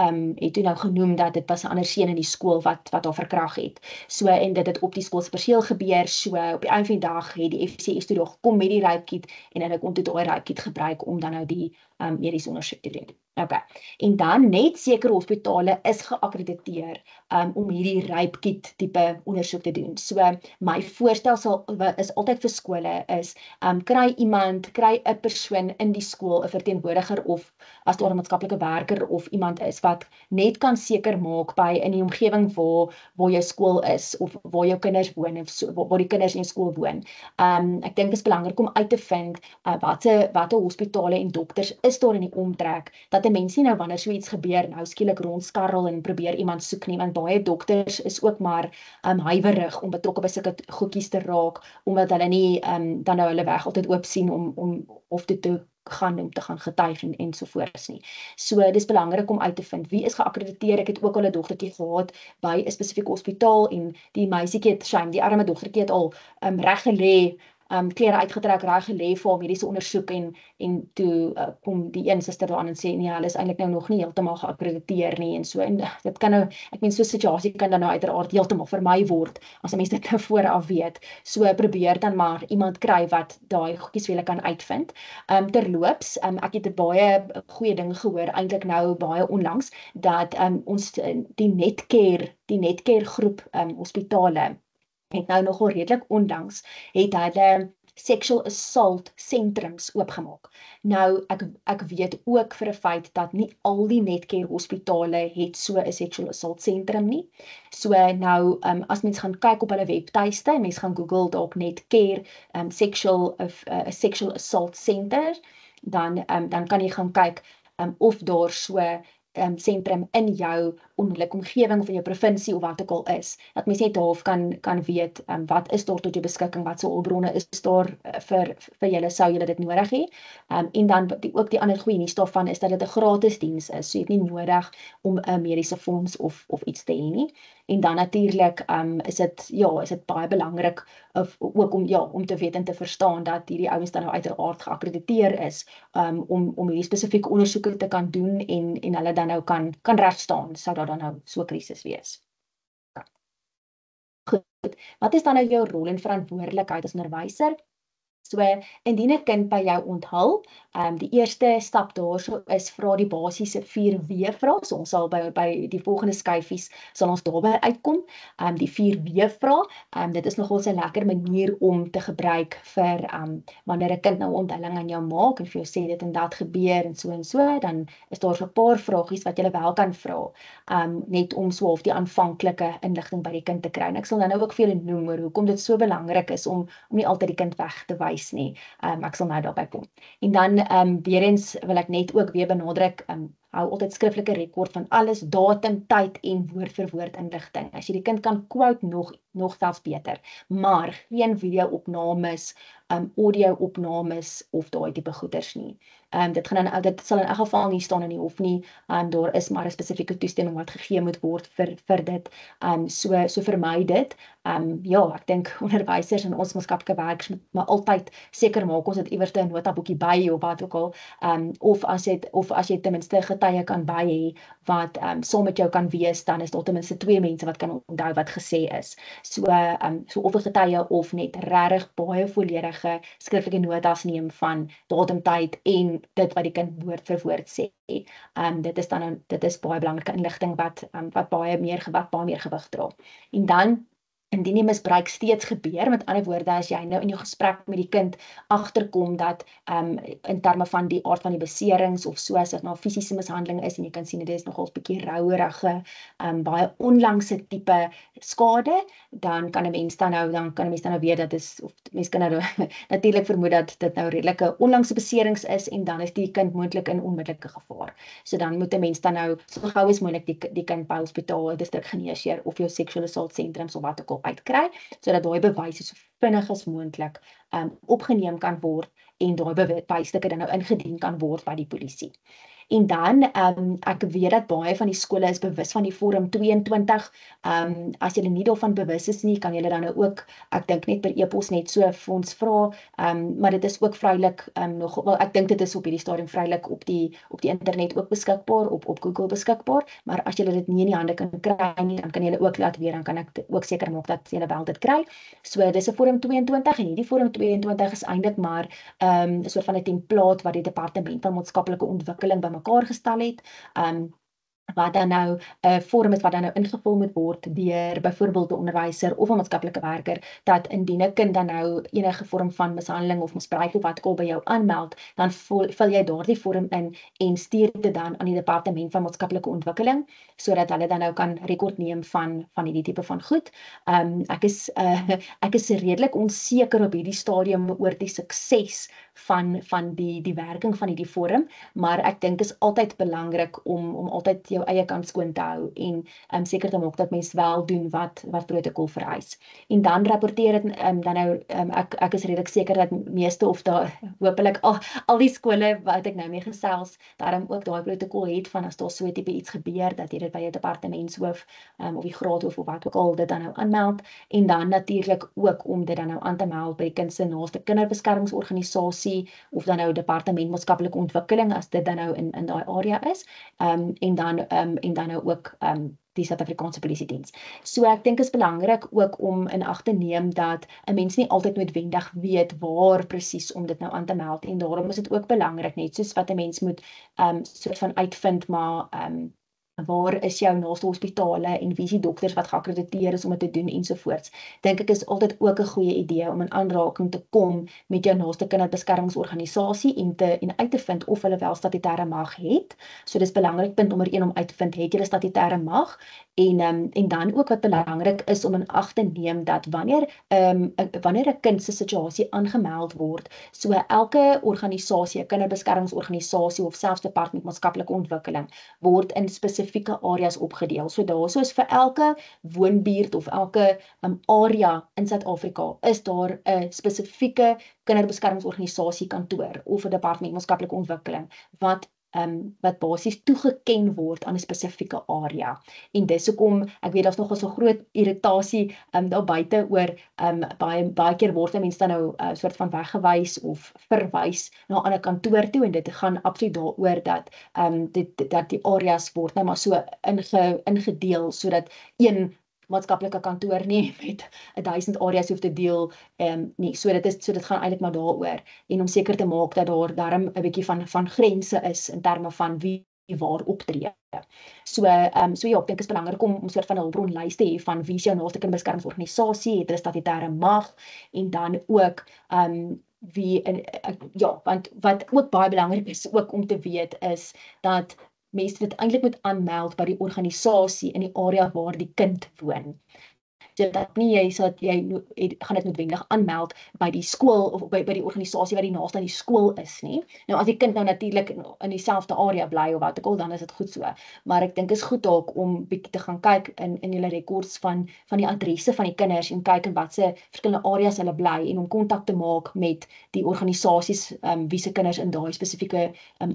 S2: toe nou genoem dat dit was 'n ander seun in die skool wat haar verkrag het. So en dit het op die skoolsperseel gebeur. So op die einde van die dag het die FCS toe daar gekom met die rape kit en hulle kon toe daai rape kit gebruik om dan nou die mediese ondersoek te doen. Okay. En dan net sekere hospitale is geakkrediteer om hierdie rape kit tipe ondersoek te doen. So my voorstel is altyd vir skole is kry 'n persoon in die skool, 'n verteenwoordiger of as daar 'n maatskaplike werker of iemand is wat net kan seker maak by in die omgewing waar jou skool is of waar jou kinders woon of so, waar die kinders in jou skool woon. Ek dink dit is belangrik om uit te vind watter hospitale en dokters is daar in die omtrek dat 'n mens nie nou wanneer so iets gebeur nou skielik rondskarrel en probeer iemand soek nie want baie dokters is ook maar huiwerig om betrokke by sulke goedjies te raak omdat hulle nie dan nou hulle weg altyd oop sien om of dit te gaan om te gaan getuig en so voorts nie. So dis belangrik om uit te vind wie is geakkrediteer. Ek het ook al 'n dogtertjie gehad by 'n spesifieke hospitaal en die meisietjie het shame, die arme dogtertjie het al reg gelê klere uitgetrek, reg gelê vir haar mediese ondersoek en toe kom die een suster daaraan en sê nee, hulle is eintlik nou nog nie heeltemal geakkrediteer nie en so en dit kan nou ek meen so 'n situasie kan dan nou uiteraard heeltemal vermy word as 'n mens dit nou vooraf weet. So probeer dan maar iemand kry wat daai goedjies vir julle kan uitvind. Terloops, ek het 'n baie goeie ding gehoor eintlik nou baie onlangs dat ons die Netcare groep hospitale het nou nogal redelik onlangs het hulle sexual assault sentrums oopgemaak. Nou ek weet ook vir 'n feit dat nie al die Netcare hospitale het so 'n sexual assault sentrum nie. So nou as mens gaan kyk op hulle webtuiste, mens gaan Google dalk Netcare sexual assault center, dan kan jy gaan kyk of daar so sentrum in jou onmiddellike omgewing van jou provinsie of wat ook al is, dat mens net half kan weet wat is daar tot jou beskikking, wat se hulpbronne is daar vir julle sou julle dit nodig hê. En dan ook die ander goeie nuus daarvan is dat dit 'n gratis diens is, so jy het nie nodig om 'n mediese fonds of iets te hê nie. En dan natuurlik is dit baie belangrik ook om te weet en te verstaan dat hierdie ouens dan nou uiteraard geakkrediteer is om hierdie spesifieke ondersoeke te kan doen en hulle dan nou kan regstaan sou daar dan nou so 'n krisis wees. Goed, wat is dan nou jou rol en verantwoordelikheid as onderwyser? So, indien 'n kind by jou onthul, die eerste stap daarso is vra die basiese 4 W-vrae. So ons sal by die volgende skyfies sal ons daarby uitkom. Die 4 W-vrae, dit is nogal 'n lekker manier om te gebruik vir wanneer 'n kind nou onthulling aan jou maak en vir jou sê dit en dat gebeur en so, dan is daar so 'n paar vragies wat jy wel kan vra, net om so half die aanvanklike inligting by die kind te kry. En ek sal nou ook vir julle noem oor hoekom dit so belangrik is om nie altyd die kind weg te wys nie. Ek sal nou daarby kom. En dan weer eens wil ek net ook weer benadruk, hou altyd skriftelike rekord van alles, datum, tyd en woord vir woord inligting. As jy die kind kan quote nog selfs beter, maar geen video-opnames, audio-opnames of daai tipe goeders nie. Dit sal in elk geval nie staan in die hof nie. Daar is maar 'n spesifieke toestemming wat gegee moet word vir dit. So vermy dit. Ek dink onderwysers en ons maatskaplike werkers moet maar altyd seker maak ons het iewers 'n notaboekie by of wat ook al. Of as jy ten minste getuie kan by hê wat saam met jou kan wees, dan is daar ten minste 2 mense wat kan onthou wat gesê is. So of 'n getuie of net regtig baie volledige skriftelike notas neem van datum, tyd en dit wat die kind woord vir woord sê. Dit is baie belangrike inligting wat baie meer gewig dra. En dan indien die misbruik steeds gebeur, met ander woorde, as jy nou in jou gesprek met die kind agterkom dat in terme van die aard van die beserings of so as dit nou fisiese mishandeling is en jy kan sien dit is nogals bietjie rouerige, baie onlangse tipe skade, dan kan 'n mens dan nou weet dat is of mens kan nou natuurlik vermoed dat dit nou redelike onlangse beserings is en dan is die kind moontlik in onmiddellike gevaar. So dan moet 'n mens dan nou so gou as moontlik die kind by hospitaal, distrikgeneesheer of jou sexual assault sentrums of wat ook al uitkry, sodat daai bewyse so vinnig as moontlik opgeneem kan word en daai bewysstukke dan nou ingedien kan word by die polisie. En dan, ek weet dat baie van die skole is bewus van die Forum 22. As julle nie daarvan bewus is nie, kan julle dan nou ook, ek dink net per e-pos net so vir ons vra, maar dit is ook vrylik wel, ek dink dit is op hierdie stadium vrylik op die internet ook beskikbaar, op Google beskikbaar, maar as julle dit nie in die hande kan kry nie, dan kan julle ook laat weet, dan kan ek ook seker maak dat julle wel dit kry. So dis 'n Forum 22 en hierdie Forum 22 is eintlik maar 'n soort van 'n template wat die Departement van Maatskaplike Ontwikkeling bymekaar gestel het. Wat dan nou 'n vorm is wat dan nou ingevul moet word deur byvoorbeeld 'n onderwyser of 'n maatskaplike werker, dat indien 'n kind dan nou enige vorm van mishandeling of misbruik of wat ook al by jou aanmeld, dan vul jy daardie vorm in en stuur dit dan aan die Departement van Maatskaplike Ontwikkeling, sodat hulle dan nou kan rekord neem van hierdie tipe van goed. Ek is redelik onseker op hierdie stadium oor die sukses van die werking van hierdie vorm, maar ek dink is altyd belangrik om altyd jou eie kant skoon te hou en seker te maak dat mens wel doen wat protokol vereis. En dan rapporteer dit dan nou ek is redelik seker dat meeste of daar hopelik al die skole wat ek nou mee gesels, daarom ook daai protokol het van as daar so 'n tipe iets gebeur dat jy dit by jou departementshoof of die graadhoof of wat ook al dit dan nou aanmeld, en dan natuurlik ook om dit dan nou aan te meld by die kind se naaste kinderbeskermingsorganisasie of dan nou Departement Maatskaplike Ontwikkeling as dit dan nou in daai area is, en dan nou ook die Suid-Afrikaanse Polisie Diens. So ek dink is belangrik ook om in ag te neem dat 'n mens nie altyd noodwendig weet waar presies om dit nou aan te meld, en daarom is dit ook belangrik, net soos wat 'n mens moet soort van uitvind, maar waar is jou naaste hospitale en wie is die dokters wat geakkrediteer is om dit te doen ensovoorts. Dink ek is altyd ook 'n goeie idee om in aanraking te kom met jou naaste kinderbeskermingsorganisasie en uit te vind of hulle wel statutêre mag het. So dis belangrik punt nommer 1 om uit te vind, het julle statutêre mag? En dan ook wat belangrik is om in ag te neem dat wanneer 'n kind se situasie aangemeld word, so elke organisasie, 'n kinderbeskermingsorganisasie of selfs Departement Maatskaplike Ontwikkeling word in spesifieke areas opgedeel. So daarso is vir elke woonbuurt of elke area in Suid-Afrika is daar 'n spesifieke kinderbeskermingsorganisasie kantoor of 'n Departement Maatskaplike Ontwikkeling wat basies toegeken word aan 'n spesifieke area. En dis hoekom ek weet daar's nogal so groot irritasie daar buite oor baie keer word mense dan nou soort van weggewys of verwys na 'n ander kantoor toe, en dit gaan absoluut daaroor dat dat die areas word nou maar so ingedeel sodat een maatskaplike kantoor nie met 1000 areas hoef te deel nie. So dit gaan eintlik maar daaroor, en om seker te maak dat daar darm 'n bietjie van grense is in terme van wie waar optree. So ja, ek dink is belangrik om soort van 'n hulpbronlys te hê van wie is jou naaste kinderbeskermingsorganisasie, het hulle statutêre mag, en dan ook want wat ook baie belangrik is ook om te weet is dat mense dit eintlik moet aanmeld by die organisasie in die area waar die kind woon. So dat nie jy gaan dit noodwendig aanmeld by die skool of by die organisasie wat die naaste aan die skool is nie. Nou as die kind nou natuurlik in dieselfde area bly of wat ook al, dan is dit goed so. Maar ek dink is goed dalk om bietjie te gaan kyk in julle rekords van die adresse van die kinders en kyk in watse verskillende areas hulle bly, en om kontak te maak met die organisasies wie se kinders in daai spesifieke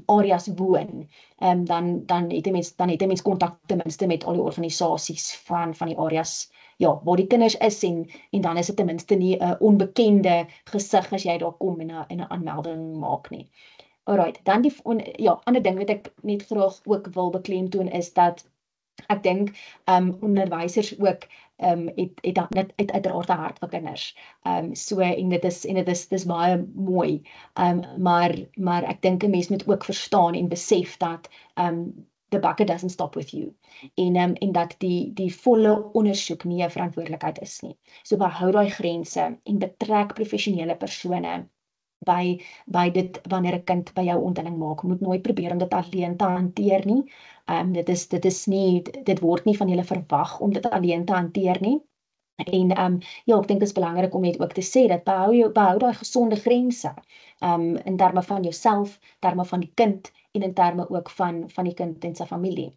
S2: areas woon. Dan het 'n mens kontak ten minste met al die organisasies van die areas waar die kinders is, en dan is dit ten minste nie 'n onbekende gesig as jy daar kom en 'n aanmelding maak nie. Alright, dan ander ding wat ek net graag ook wil beklemtoon is dat ek dink onderwysers ook het uiteraard 'n hart vir kinders. En dit is baie mooi. Maar ek dink 'n mens moet ook verstaan en besef dat the bucket doesn't stop with you. En dat die volle ondersoek nie 'n verantwoordelikheid is nie. So behou daai grense en betrek professionele persone by dit wanneer 'n kind by jou onthelling maak. Moet nooit probeer om dit alleen te hanteer nie. Dit word nie van julle verwag om dit alleen te hanteer nie. En ek dink dit is belangrik om net ook te sê dat behou daai gesonde grense in terme van jouself, terme van die kind en in terme ook van die kind en sy familie.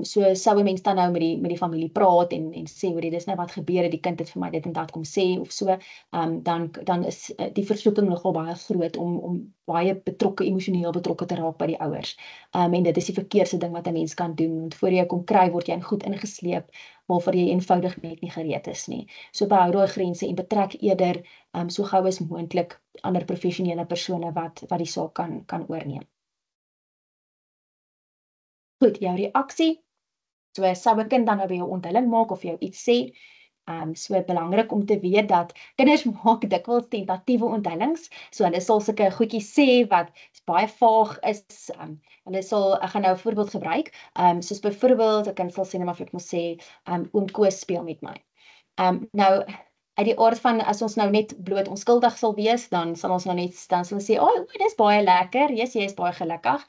S2: So sou 'n mens dan nou met die familie praat en sê hoor dis nou wat gebeur het, die kind het vir my dit en dat kom sê of so, dan is die versoeking nogal baie groot om baie emosioneel betrokke te raak by die ouers. En dit is die verkeerdste ding wat 'n mens kan doen, want voor jy kom kry word jy in goed ingesleep waarvoor jy eenvoudig net nie gereed is nie. So behou daai grense en betrek eerder so gou as moontlik ander professionele persone wat die saak kan oorneem. Goed, jou reaksie. So sou 'n kind dan nou by jou onthulling maak of jou iets sê. So belangrik om te weet dat kinders maak dikwels tentatiewe onthullings. So hulle sal sulke goedjies sê wat baie vaag is. Hulle sal, ek gaan nou 'n voorbeeld gebruik. Soos byvoorbeeld 'n kind sal sê net maar ek moet sê, oom Koos speel met my. Nou uit die aard van as ons nou net bloot onskuldig sal wees, dan sal ons nou net sê, dis baie lekker, yes, jy is baie gelukkig.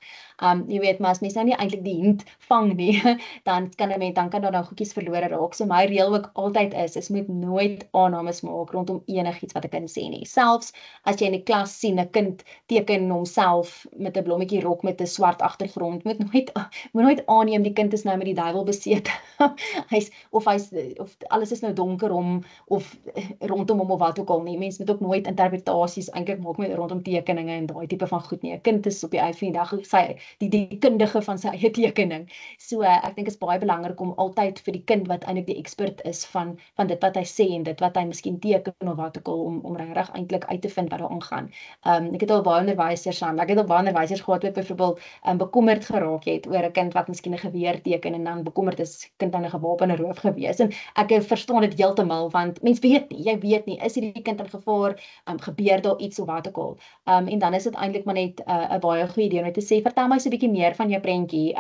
S2: Jy weet, maar as mens nou nie eintlik die hint vang nie, dan kan daar nou goedjies verlore raak. So my reël ook altyd is moet nooit aannames maak rondom enigiets wat 'n kind sê nie. Selfs as jy in die klas sien 'n kind teken homself met 'n blommetjie rok met 'n swart agtergrond, moet nooit aanneem die kind is nou met die duiwel besete. Of alles is nou donker of rondom hom of wat ook al nie. Mense moet ook nooit interpretasies eintlik maak met rondom tekeninge en daai tipe van goed nie. 'n Kind is op die einde van die dag die kundige van sy eie tekening. So ek dink is baie belangrik om altyd vir die kind wat eintlik die expert is van dit wat hy sê en dit wat hy miskien teken of wat ook al om regtig eintlik uit te vind wat daar aangaan. Ek het al baie onderwysers gehad wat byvoorbeeld bekommerd geraak het oor 'n kind wat miskien 'n geweer teken en dan bekommerd is kind dan 'n gewapende roof gewees. En ek verstaan dit heeltemal want mens weet nie, jy weet nie, is hierdie kind in gevaar, gebeur daar iets of wat ook al. En dan is dit eintlik maar net 'n baie goeie idee om te sê, vertel my so 'n bietjie meer van jou prentjie.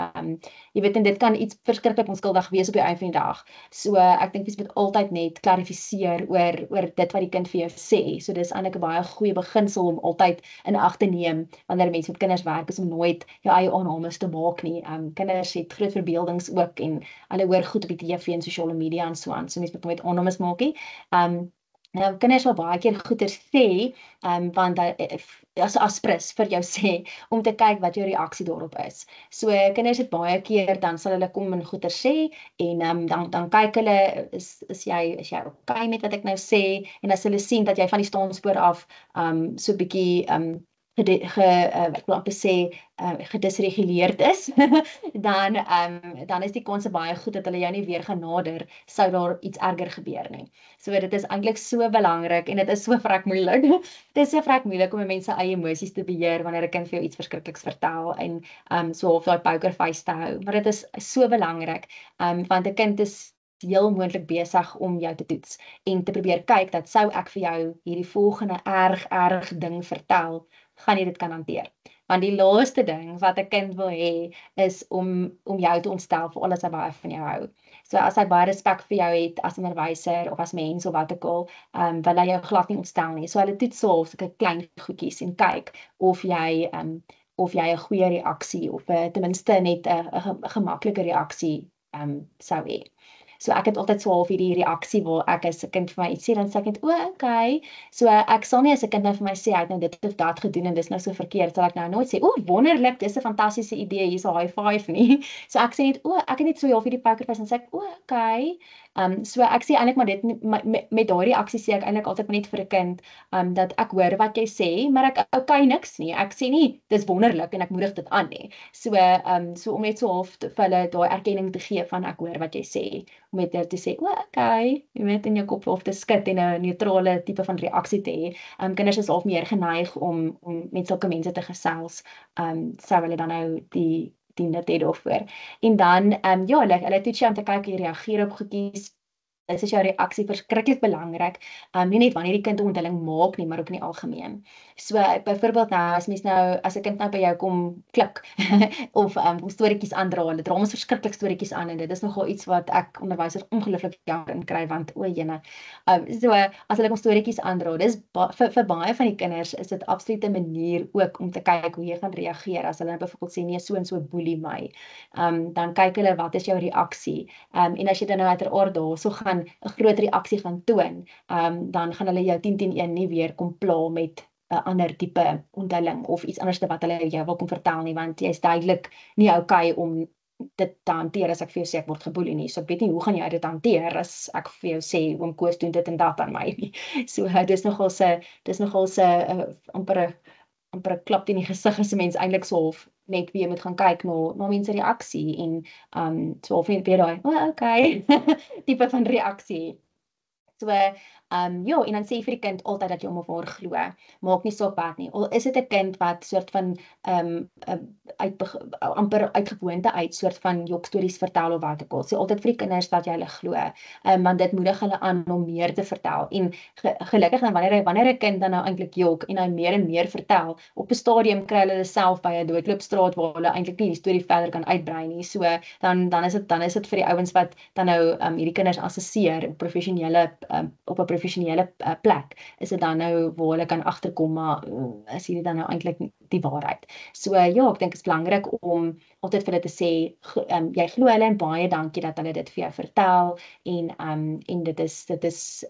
S2: Jy weet, en dit kan iets verskriklik onskuldig wees op die einde van die dag. So ek dink jy moet altyd net klarifiseer oor dit wat die kind vir jou sê. So dis eintlik 'n baie goeie beginsel om altyd in ag te neem wanneer mense met kinders werk, is om nooit jou eie aannames te maak nie. Kinders het groot verbeeldings ook en hulle hoor goed op die TV en sosiale media en so aan. So mense moet nooit aannames maak nie. Nou, kinders sal baie keer goeie sê, want as prins vir jou sê, om te kyk wat jou reaksie daarop is. So kinders het baie keer, dan sal hulle kom en goeie sê, en dan kyk hulle, is jy okay met wat ek nou sê, en as hulle sien dat jy van die staanspoor af, so bietjie, ek wil amper sê, gedisreguleerd is, dan is die kans baie goed dat hulle jou nie weer gaan nader, sou daar iets erger gebeur nie. So dit is eintlik so belangrik, en dit is so vrek moeilik. Dit is so vrek moeilik om 'n mens se eie emosies te beheer, wanneer 'n kind vir jou iets verskrikliks vertel, en so half daai pokerface te hou. Maar dit is so belangrik, want 'n kind is heel moontlik besig om jou te toets, en te probeer kyk dat sou ek vir jou hierdie volgende erg ding vertel, gaan jy dit kan hanteer. Want die laaste ding wat 'n kind wil hê, is om jou te ontstel vir alles wat hy baie van jou hou. So as hy baie respek vir jou het as 'n onderwyser of as mens of wat ook al, wil hy jou glad nie ontstel nie. So hulle toets so sulke klein goedjies en kyk of jy 'n goeie reaksie of ten minste net 'n gemaklike reaksie sou hê. So ek het altyd so half hierdie reaksie waar ek as 'n kind vir my iets sê, dan sê ek net, okay. So ek sal nie as 'n kind nou vir my sê, hy het nou dit of dat gedoen en dis nou so verkeerd, sal ek nou nooit sê, wonderlik, dis 'n fantastiese idee, hier's 'n high five nie. So ek sê net, ek het net so half hierdie pokerface en sê ek, okay. So ek sê eintlik maar dit, met daai reaksie sê ek eintlik altyd net vir 'n kind, dat ek hoor wat jy sê, maar ek okay niks nie. Ek sê nie, dis wonderlik en ek moedig dit aan nie. So om net so half vir hulle daai erkenning te gee van ek hoor wat jy sê, om net te sê, okay, jy weet in jou kop of te skud en 'n neutrale tipe van reaksie te hê. Kinders is half meer geneig om met sulke mense te gesels, sou hulle dan nou die nut het daarvoor. En dan, hulle toets jou om te kyk hoe jy reageer op goedjies. Is jou reaksie verskriklik belangrik, nie net wanneer die kind 'n onthulling maak nie, maar ook in die algemeen. So byvoorbeeld nou, as 'n kind nou by jou kom klik, of storieetjies aandra, hulle dra ons verskriklik storieetjies aan, en dit is nogal iets wat ek onderwysers ongelooflik jammer in kry, want jene. So as hulle kom storieetjies aandra, dis vir baie van die kinders is dit absolute manier ook om te kyk hoe jy gaan reageer, as hulle byvoorbeeld sê, nee, so en so boelie my. Dan kyk hulle, wat is jou reaksie? En as jy dan nou uiteraard daarso gaan 'n groot reaksie gaan toon, dan gaan hulle jou 10-10-1 nie weer kom pla met 'n ander tipe onthulling of iets anders wat hulle jou wil kom vertel nie, want jy is duidelik nie okay om dit te hanteer as ek vir jou sê ek word geboelie nie. So ek weet nie hoe gaan jy dit hanteer as ek vir jou sê oom Koos doen dit en dat aan my nie. So dis nogal amper 'n klap teen die gesig as 'n mens eintlik so half net weer moet gaan kyk na mense reaksie en so half net weer daai, okay, tipe van reaksie. So ja, en dan sê vir die kind altyd dat jy hom of haar glo. Maak nie saak wat nie. Al is dit 'n kind wat soort van amper uit gewoonte uit soort van jokstories vertel of wat ook al. Sê altyd vir die kinders dat jy hulle glo. Want dit moedig hulle aan om meer te vertel. En gelukkig dan wanneer 'n kind dan nou eintlik jok en hy meer en meer vertel, op 'n stadium kry hulle self by 'n doodloopstraat waar hulle eintlik nie die storie verder kan uitbrei nie. So dan is dit vir die ouens wat dan nou hierdie kinders assesseer op op 'n professionele plek, is dit dan nou waar hulle kan agterkom, maar is hierdie dan nou eintlik die waarheid. So ja, ek dink dit is belangrik om altyd vir hulle te sê, jy glo hulle en baie dankie dat hulle dit vir jou vertel en dit is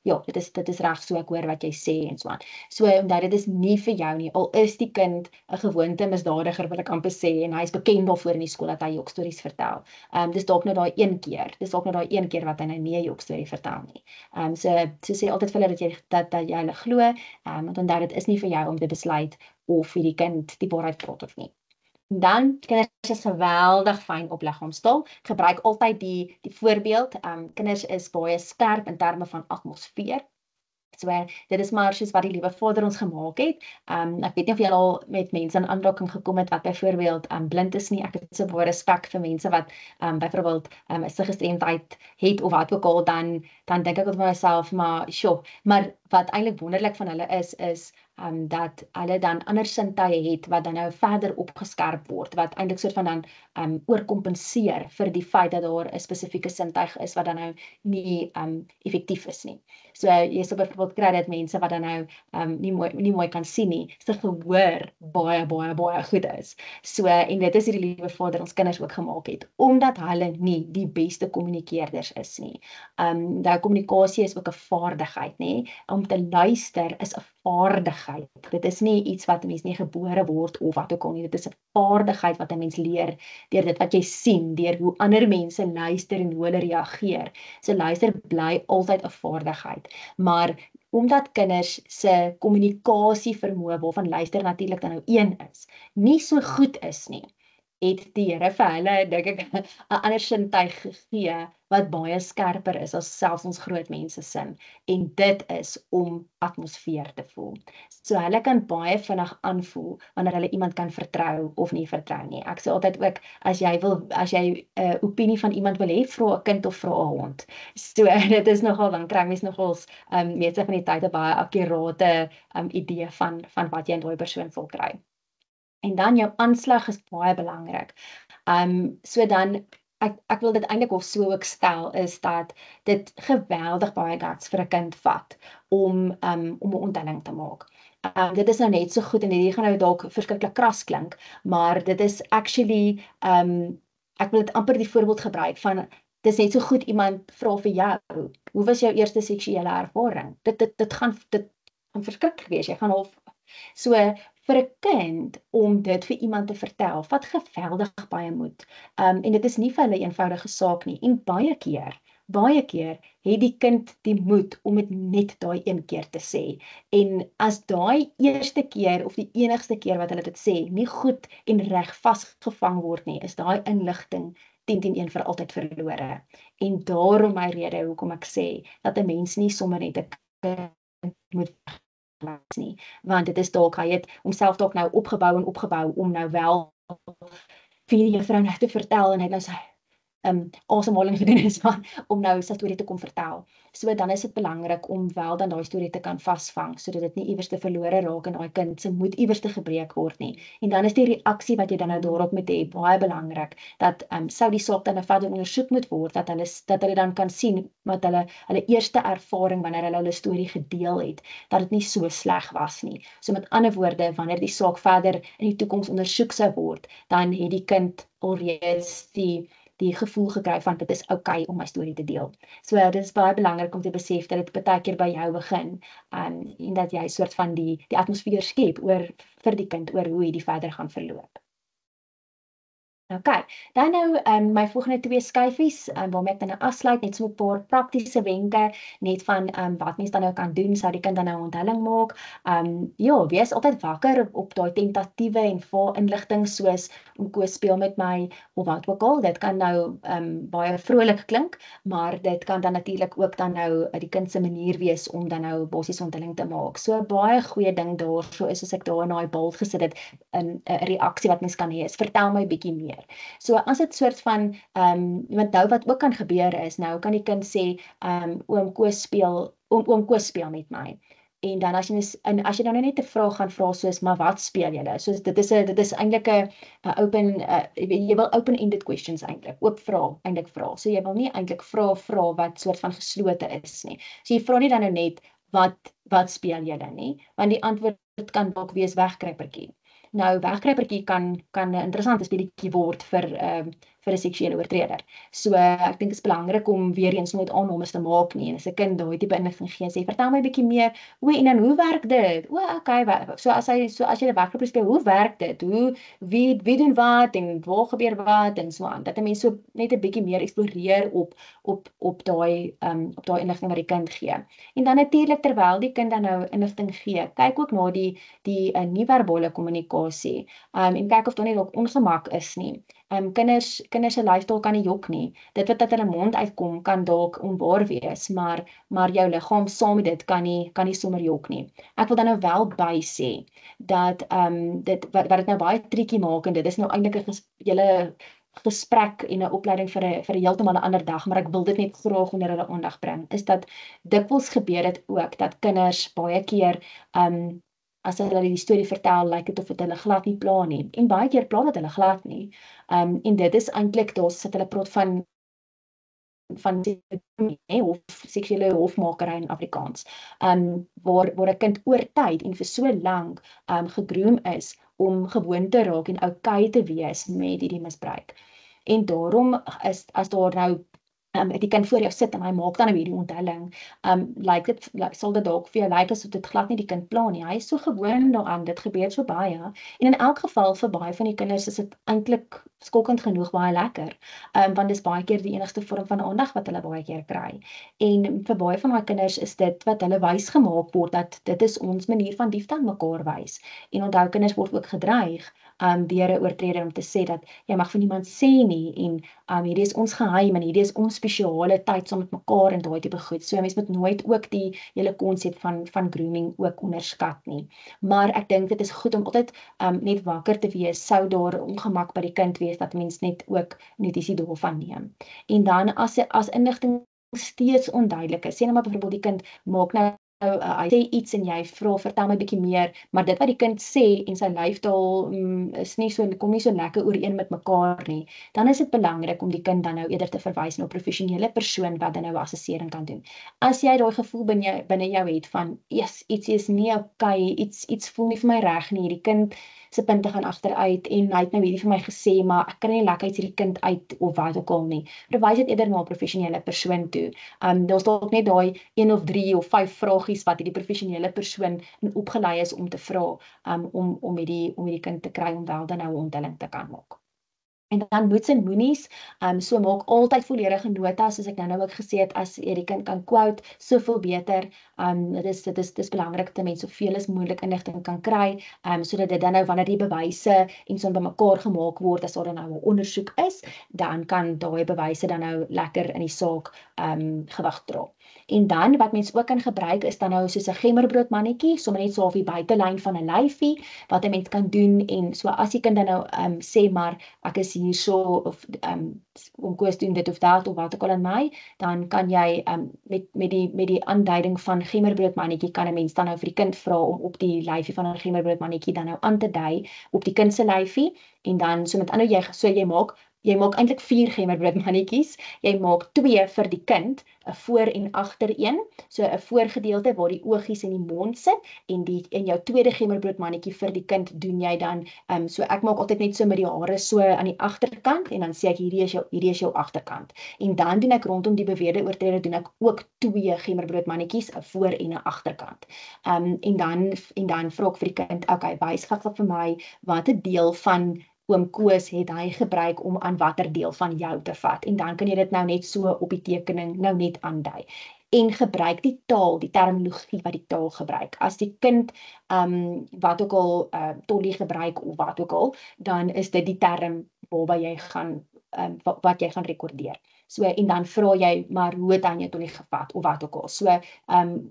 S2: ja, dit is reg so, ek hoor wat jy sê en so aan. So omdat dit is nie vir jou nie, al is die kind 'n gewoonte misdadiger wil ek amper sê en hy is bekend daarvoor in die skool dat hy jokstories vertel. Dis dalk nou daai een keer wat hy nou nie 'n jokstorie vertel nie. So sê altyd vir hulle dat jy hulle glo, want onthou dit is nie vir jou om te besluit of hierdie kind die waarheid praat of nie. En dan, kinders is geweldig fyn op liggaamstaal. Gebruik altyd die voorbeeld. Kinders is baie skerp in terme van atmosfeer. So dit is maar soos wat die liewe Vader ons gemaak het. Ek weet nie of jy al met mense in aanraking gekom het wat byvoorbeeld blind is nie. Ek het so baie respek vir mense wat byvoorbeeld 'n gestremdheid het of wat ook al, dan dink ek tot myself, maar wat eintlik wonderlik van hulle is dat hulle dan ander sintuie het wat dan nou verder opgeskerp word, wat eintlik soort van dan oorkompenseer vir die feit dat daar 'n spesifieke sintuig is wat dan nou nie effektief is nie. So jy sal byvoorbeeld kry dat mense wat dan nou nie mooi kan sien nie, se gehoor baie goed is. So en dit is hierdie liewe Vader ons kinders ook gemaak het, omdat hulle nie die beste kommunikeerders is nie. Daai kommunikasie is ook 'n vaardigheid, nê? Om te luister is 'n vaardigheid. Dit is nie iets wat 'n mens nie gebore word of wat ook al nie. Dit is 'n vaardigheid wat 'n mens leer deur dit wat jy sien, deur hoe ander mense luister en hoe hulle reageer. So luister bly altyd 'n vaardigheid. Maar omdat kinders se kommunikasie vermoë, waarvan luister natuurlik dan nou een is, nie so goed is nie, het die Here vir hulle, dink ek, 'n ander sintuig gegee wat baie skerper is as selfs ons groot mense sin, en dit is om atmosfeer te voel. So hulle kan baie vinnig aanvoel wanneer hulle iemand kan vertrou of nie vertrou nie. Ek sê altyd ook, as jy 'n opinie van iemand wil hê, vra 'n kind of vra 'n hond. So dit is nogal, dan kry mens nogals meeste van die tyd 'n baie akkurate idee van wat jy in daai persoon wil kry. En dan jou aanslag is baie belangrik. So dan, ek wil dit eintlik of so ook stel, is dat dit geweldig baie guts vir 'n kind vat om 'n onthulling te maak. Dit is nou net so goed, en hierdie gaan nou dalk verskriklik kras klink, maar dit is actually, ek wil dit amper die voorbeeld gebruik van, dit is net so goed iemand vra vir jou, hoe was jou eerste seksuele ervaring? Dit gaan verskriklik wees, jy gaan half. So vir 'n kind om dit vir iemand te vertel, vat geweldig baie moed. En dit is nie vir hulle 'n eenvoudige saak nie. En baie keer het die kind die moed om dit net daai een keer te sê. En as daai eerste keer of die enigste keer wat hulle dit sê, nie goed en reg vasgevang word nie, is daai inligting 10-10-1 vir altyd verlore. En daarom my rede hoekom ek sê dat 'n mens nie sommer net 'n kind moet nie, want dit is dalk, hy het homself dalk nou opgebou om nou wel vir die juffrou nou te vertel, en hy het nou sy asemhaling gedoen is om nou sy storie te kom vertel. So dan is dit belangrik om wel dan daai storie te kan vasvang, sodat dit nie iewers te verlore raak en daai kind se moed iewers te gebreek word nie. En dan is die reaksie wat jy dan nou daarop moet hê baie belangrik, dat sou die saak dan nou verder ondersoek moet word, dat hulle dan kan sien met hulle eerste ervaring wanneer hulle storie gedeel het, dat dit nie so sleg was nie. So met ander woorde, wanneer die saak verder in die toekoms ondersoek sou word, dan het die kind alreeds die die gevoel gekry van dit is okay om my storie te deel. So dit is baie belangrik om te besef dat dit baie keer by jou begin, en dat jy soort van die atmosfeer skep vir die kind oor hoe hierdie verder gaan verloop. Okay, dan nou my volgende 2 skyfies, waarmee ek dan nou afsluit, net so 'n paar praktiese wenke, net van wat mens dan nou kan doen, sou die kind dan nou onthulling maak. Ja, wees altyd wakker op daai tentatiewe en vra inligting soos om Koos speel met my, of wat ook al. Dit kan nou baie vrolik klink, maar dit kan dan natuurlik ook dan nou die kind se manier wees om dan nou bossies onthulling te maak. So 'n baie goeie ding daarso is as ek daar in daai bal gesit het, 'n reaksie wat mens kan hê is, vertel my bietjie meer. So as dit soort van, want nou wat ook kan gebeur is, nou kan die kind sê, oom Koos speel met my. En dan as jy dan net 'n vraag gaan vra soos, maar wat speel julle? So dit is eintlik 'n open, jy wil open-ended questions eintlik, oop vra, eintlik vra. So jy wil nie eintlik vra wat soort van geslote is nie. So jy vra nie dan nou net, wat speel julle nie? Want die antwoord kan dalk wees wegkruipertjie. Nou, wegkruipertjie kan 'n interessante speletjie word vir 'n seksuele oortreder. So ek dink dit is belangrik om weer eens nooit aannames te maak nie. En as 'n kind daai tipe inligting gee, sê vertel my 'n bietjie meer. En dan hoe werk dit? Okay, so as jy 'n wegkruiper speel, hoe werk dit? Wie doen wat en waar gebeur wat en so aan. Dat 'n mens so net 'n bietjie meer eksploreer op daai inligting wat die kind gee. En dan natuurlik terwyl die kind dan nou inligting gee, kyk ook na die nie-verbale kommunikasie. En kyk of daar nie dalk ongemak is nie. Kinders se lyfstaal kan nie jok nie. Dit wat uit hulle mond uitkom kan dalk onwaar wees, maar jou liggaam saam met dit kan nie sommer jok nie. Ek wil dan nou wel by sê dat wat dit nou baie triekie maak, en dit is nou eintlik 'n hele gesprek en 'n opleiding vir 'n heeltemal 'n ander dag, maar ek wil dit net graag onder hulle aandag bring, is dat dikwels gebeur dit ook dat kinders baie keer as hulle die storie vertel, lyk dit of dit hulle glad nie pla nie. En baie keer pla dit hulle glad nie. En dit is eintlik, daar sit hulle praat van seksuele hofmakery in Afrikaans. Waar 'n kind oor tyd en vir so lank gegroom is om gewoon te raak en okay te wees met hierdie misbruik. En daarom as daar nou die kind voor jou sit en hy maak dan nou hierdie onthulling, sal dit dalk vir jou lyk asof dit glad nie die kind pla nie. Hy is so gewoond daaraan, dit gebeur so baie. En in elk geval vir baie van die kinders is dit eintlik skokkend genoeg baie lekker, want dis baie keer die enigste vorm van aandag wat hulle baie keer kry. En vir baie van daai kinders is dit wat hulle wys gemaak word, dat dit is ons manier van liefde aan mekaar wys. En onthou, kinders word ook gedreig deur 'n oortreder om te sê dat jy mag vir niemand sê nie, en hierdie is ons geheim en hierdie is ons spesiale tyd saam met mekaar en daai tipe goed. So mens moet nooit ook die hele konsep van grooming ook onderskat nie. Maar ek dink dit is goed om altyd net wakker te wees, sou daar ongemak by die kind wees, dat mens net ook notisie daarvan neem. En dan as inligting steeds onduidelik is, sê nou maar byvoorbeeld die kind maak nou hy sê iets en jy vra, vertel my bietjie meer, maar dit wat die kind sê en sy lyfstaal kom nie so lekker ooreen met mekaar nie, dan is dit belangrik om die kind dan nou eerder te verwys na 'n professionele persoon wat dan nou assessering kan doen. As jy daai gevoel binne jou het van, iets is nie okay, iets voel nie vir my reg nie, hierdie kind se punte gaan agteruit en hy het nou hierdie vir my gesê, maar ek kan nie lekker uit hierdie kind uit of wat ook al nie. Verwys dit eerder na 'n professionele persoon toe. Daar's dalk net daai 1 of 3 of 5 vragies wat die professionele persoon opgelei is om te vra, om hierdie kind te kry om wel dan nou 'n onthulling te kan maak. En dan moets en moenies, so maak altyd volledige notas, soos ek nou ook gesê het, as jy die kind kan quote, soveel beter. Dit is belangrik dat mense soveel as moontlik inligting kan kry, sodat dit dan nou, wanneer die bewyse en so bymekaar gemaak word, as daar dan nou 'n ondersoek is, dan kan daai bewyse dan nou lekker in die saak gewig dra. En dan, wat mense ook kan gebruik, is dan nou soos 'n gemmerbroodmannetjie, sommer net so op die buitelyn van 'n lyfie, wat 'n mens kan doen, en so as die kind dan nou sê, maar ek is hierso, of om Koos doen dit of dat, of wat ook al in my, dan kan jy met die aanduiding van gemmerbroodmannetjie, kan 'n mens dan nou vir die kind vra om op die lyfie van 'n gemmerbroodmannetjie dan nou aan te dui op die kind se lyfie, en dan, so met ander jy maak jy maak eintlik 4 gemmerbroodmannetjies. Jy maak 2 vir die kind, 'n voor en agter een, so 'n voorgedeelte waar die oogies in die mond sit en jou tweede gemmerbroodmannetjie vir die kind doen jy dan so ek maak altyd net so met die hare so aan die agterkant en dan sê ek hierdie is jou agterkant. En dan doen ek rondom die beweerde oortreder doen ek ook 2 gemmerbroodmannetjies, 'n voor en 'n agterkant. En dan vra ek vir die kind, okay, wys gou vir my watter deel van oom Koos het hy gebruik om aan watter deel van jou te vat. En dan kan jy dit nou net so op die tekening nou net aandui. En gebruik die taal, die terminologie wat die taal gebruik. As die kind wat ook al tollie gebruik of wat ook al, dan is dit die term waarby jy gaan wat jy gaan rekordeer. So en dan vra jy maar hoe het hy jou tollie gevat of wat ook al. So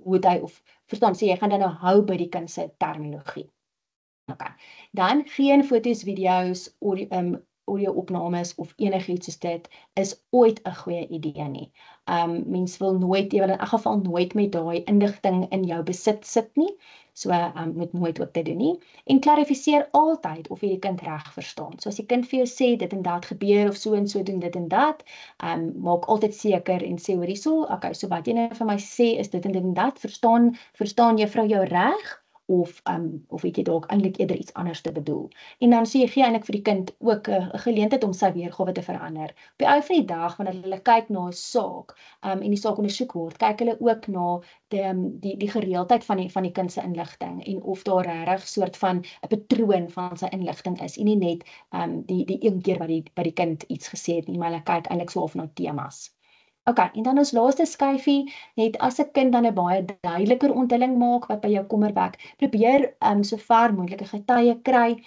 S2: hoe het hy of verstaan, so jy gaan dan nou hou by die kind se terminologie. Okay. Dan geen foto's, video's, audio-opnames of enigiets soos dit is ooit 'n goeie idee nie. Mens wil in elk geval nooit met daai inligting in jou besit sit nie. So moet nooit ook dit doen nie. En klarifiseer altyd of jy die kind reg verstaan. So as die kind vir jou sê dit en dat gebeur of so en so doen dit en dat, maak altyd seker en sê hoor hierso, okay, so wat jy nou vir my sê is dit en dat, verstaan juffrou jou reg? Of het jy dalk eintlik eerder iets anders te bedoel. En dan sê jy gee eintlik vir die kind ook 'n geleentheid om sy weergawe te verander. Op die ou van die dag, wanneer hulle kyk na 'n saak en die saak ondersoek word, kyk hulle ook na die gereeldheid van die kind se inligting en of daar regtig soort van 'n patroon van sy inligting is en nie net die een keer wat die kind iets gesê het nie, maar hulle kyk eintlik so of na temas. Okay, en dan ons laaste skyfie, net as 'n kind dan 'n baie duideliker onthulling maak wat by jou kommer wek, probeer so ver moontlike getuie kry,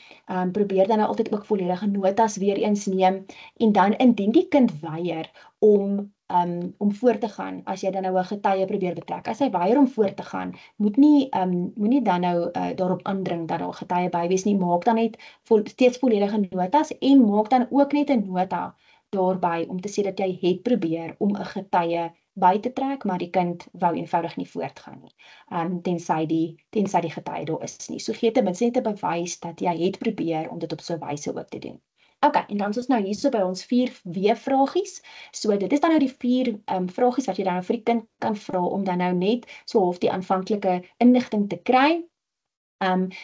S2: probeer dan nou altyd ook volledige notas weer eens neem, en dan indien die kind weier om voor te gaan, as jy dan nou 'n getuie probeer betrek. As hy weier om voor te gaan, moenie dan nou daarop aandring dat daar getuie by wees nie, maak dan net steeds volledige notas en maak dan ook net 'n nota daarby om te sê dat jy het probeer om 'n getuie by te trek, maar die kind wou eenvoudig nie voortgaan nie. Tensy die getuie daar is nie. So gee ten minste net 'n bewys dat jy het probeer om dit op so 'n wyse ook te doen. Okay, en dan is ons nou hierso by ons 4 W-vragies. So dit is dan nou die 4 vragies wat jy dan nou vir die kind kan vra om dan nou net so half die aanvanklike inligting te kry.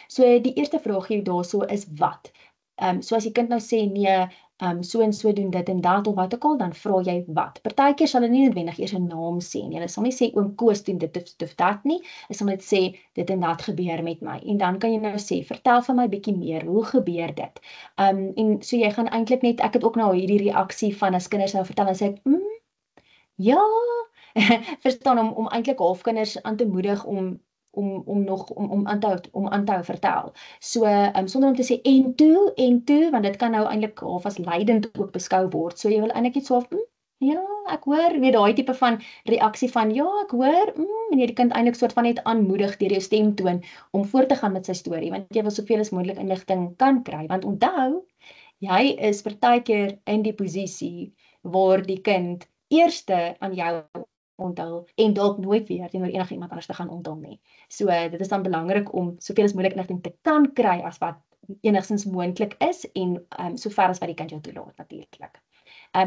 S2: So die eerste vraagie daarso is wat. So as die kind nou sê nee, so en so doen dit en dat of wat ook al, dan vra jy wat. Partykeer sal hulle nie noodwendig eers 'n naam sê nie. Hulle sal nie sê oom Koos doen dit of dat nie. Hulle sal net sê dit en dat gebeur met my. En dan kan jy nou sê, vertel vir my bietjie meer, hoe gebeur dit? En so jy gaan eintlik net, ek het ook nou hierdie reaksie van as kinders nou vertel, dan sê ek, ja, verstaan, om eintlik half kinders aan te moedig om aan te hou vertel. So, sonder om te sê en toe, want dit kan nou eintlik half as leidend ook beskou word. So jy wil eintlik iets half, ja, ek hoor, weet daai tipe van reaksie van, ja, ek hoor, en jy die kind eintlik soort van net aanmoedig deur jou stemtoon om voort te gaan met sy storie, want jy wil soveel as moontlik inligting kan kry, want onthou, jy is partykeer in die posisie waar die kind eerste aan jou onthul en dalk nooit weer teenoor enigiemand anders te gaan onthul nie. So dit is dan belangrik om soveel as moontlik inligting te kan kry as wat enigstens moontlik is en sover as wat die kind jou toelaat natuurlik.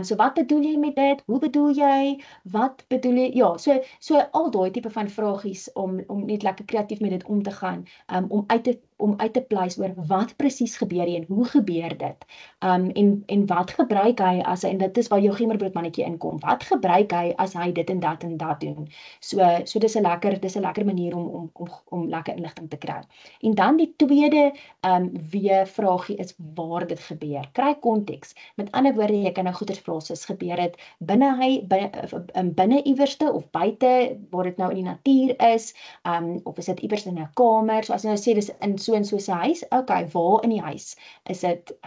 S2: So wat bedoel jy met dit? Hoe bedoel jy? Wat bedoel jy? Ja, so al daai tipe van vragies om net lekker kreatief met dit om te gaan, om uit te pleis oor wat presies gebeur en hoe gebeur dit. En wat gebruik hy as hy, en dit is waar jou gemmerbroodmannetjie inkom. Wat gebruik hy as hy dit en dat doen? So dis 'n lekker manier om lekker inligting te kry. En dan die tweede W-vragie is waar dit gebeur. Kry konteks. Met ander woorde, jy kan nou goeie vra soos gebeur dit binne iewerste of buite waar dit nou in die natuur is, of is dit iewers in 'n kamer? So as jy nou sê dis in so en so 'n huis, okay, waar in die huis? Is dit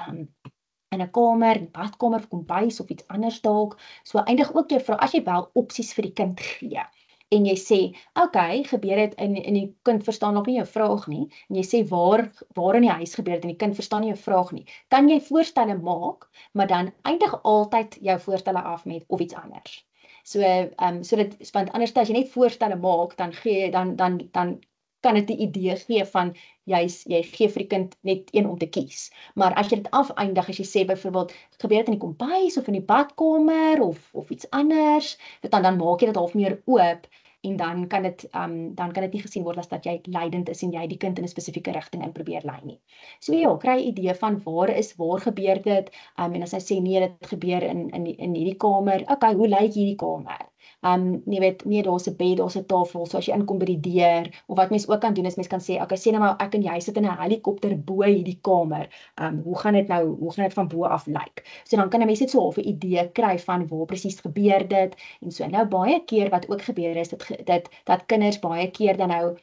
S2: in 'n kamer, badkamer, kombuis of iets anders dalk? So eindig ook jou vraag as jy wel opsies vir die kind gee. En jy sê, okay, gebeur dit in die kind verstaan nog nie jou vraag nie. En jy sê waar in die huis gebeur dit en die kind verstaan nie jou vraag nie. Kan jy voorstelle maak, maar dan eindig altyd jou voorstelle af met of iets anders. So dit want anders as jy net voorstelle maak, dan kan dit 'n idee gee van jy gee vir die kind net een om te kies. Maar as jy dit afeindig, as jy sê byvoorbeeld, gebeur dit in die kombuis of in die badkamer of iets anders, dan maak jy dit half meer oop en dan kan dit nie gesien word as dat jy leidend is en jy die kind in 'n spesifieke rigting in probeer lei nie. So ja, kry 'n idee van waar gebeur dit, en as hy sê nee, dit gebeur in hierdie kamer, okay, hoe lyk hierdie kamer? Jy weet, nee, daar's 'n bed, daar's 'n tafel, so as jy inkom by die deur, of wat mens ook kan doen is mens kan sê, okay, sê nou maar ek en jy sit in 'n helikopter bo hierdie kamer. Hoe gaan dit van bo af lyk? So dan kan 'n mens net so half 'n idee kry van waar presies gebeur dit en so. Nou baie keer wat ook gebeur is dat kinders baie keer dan nou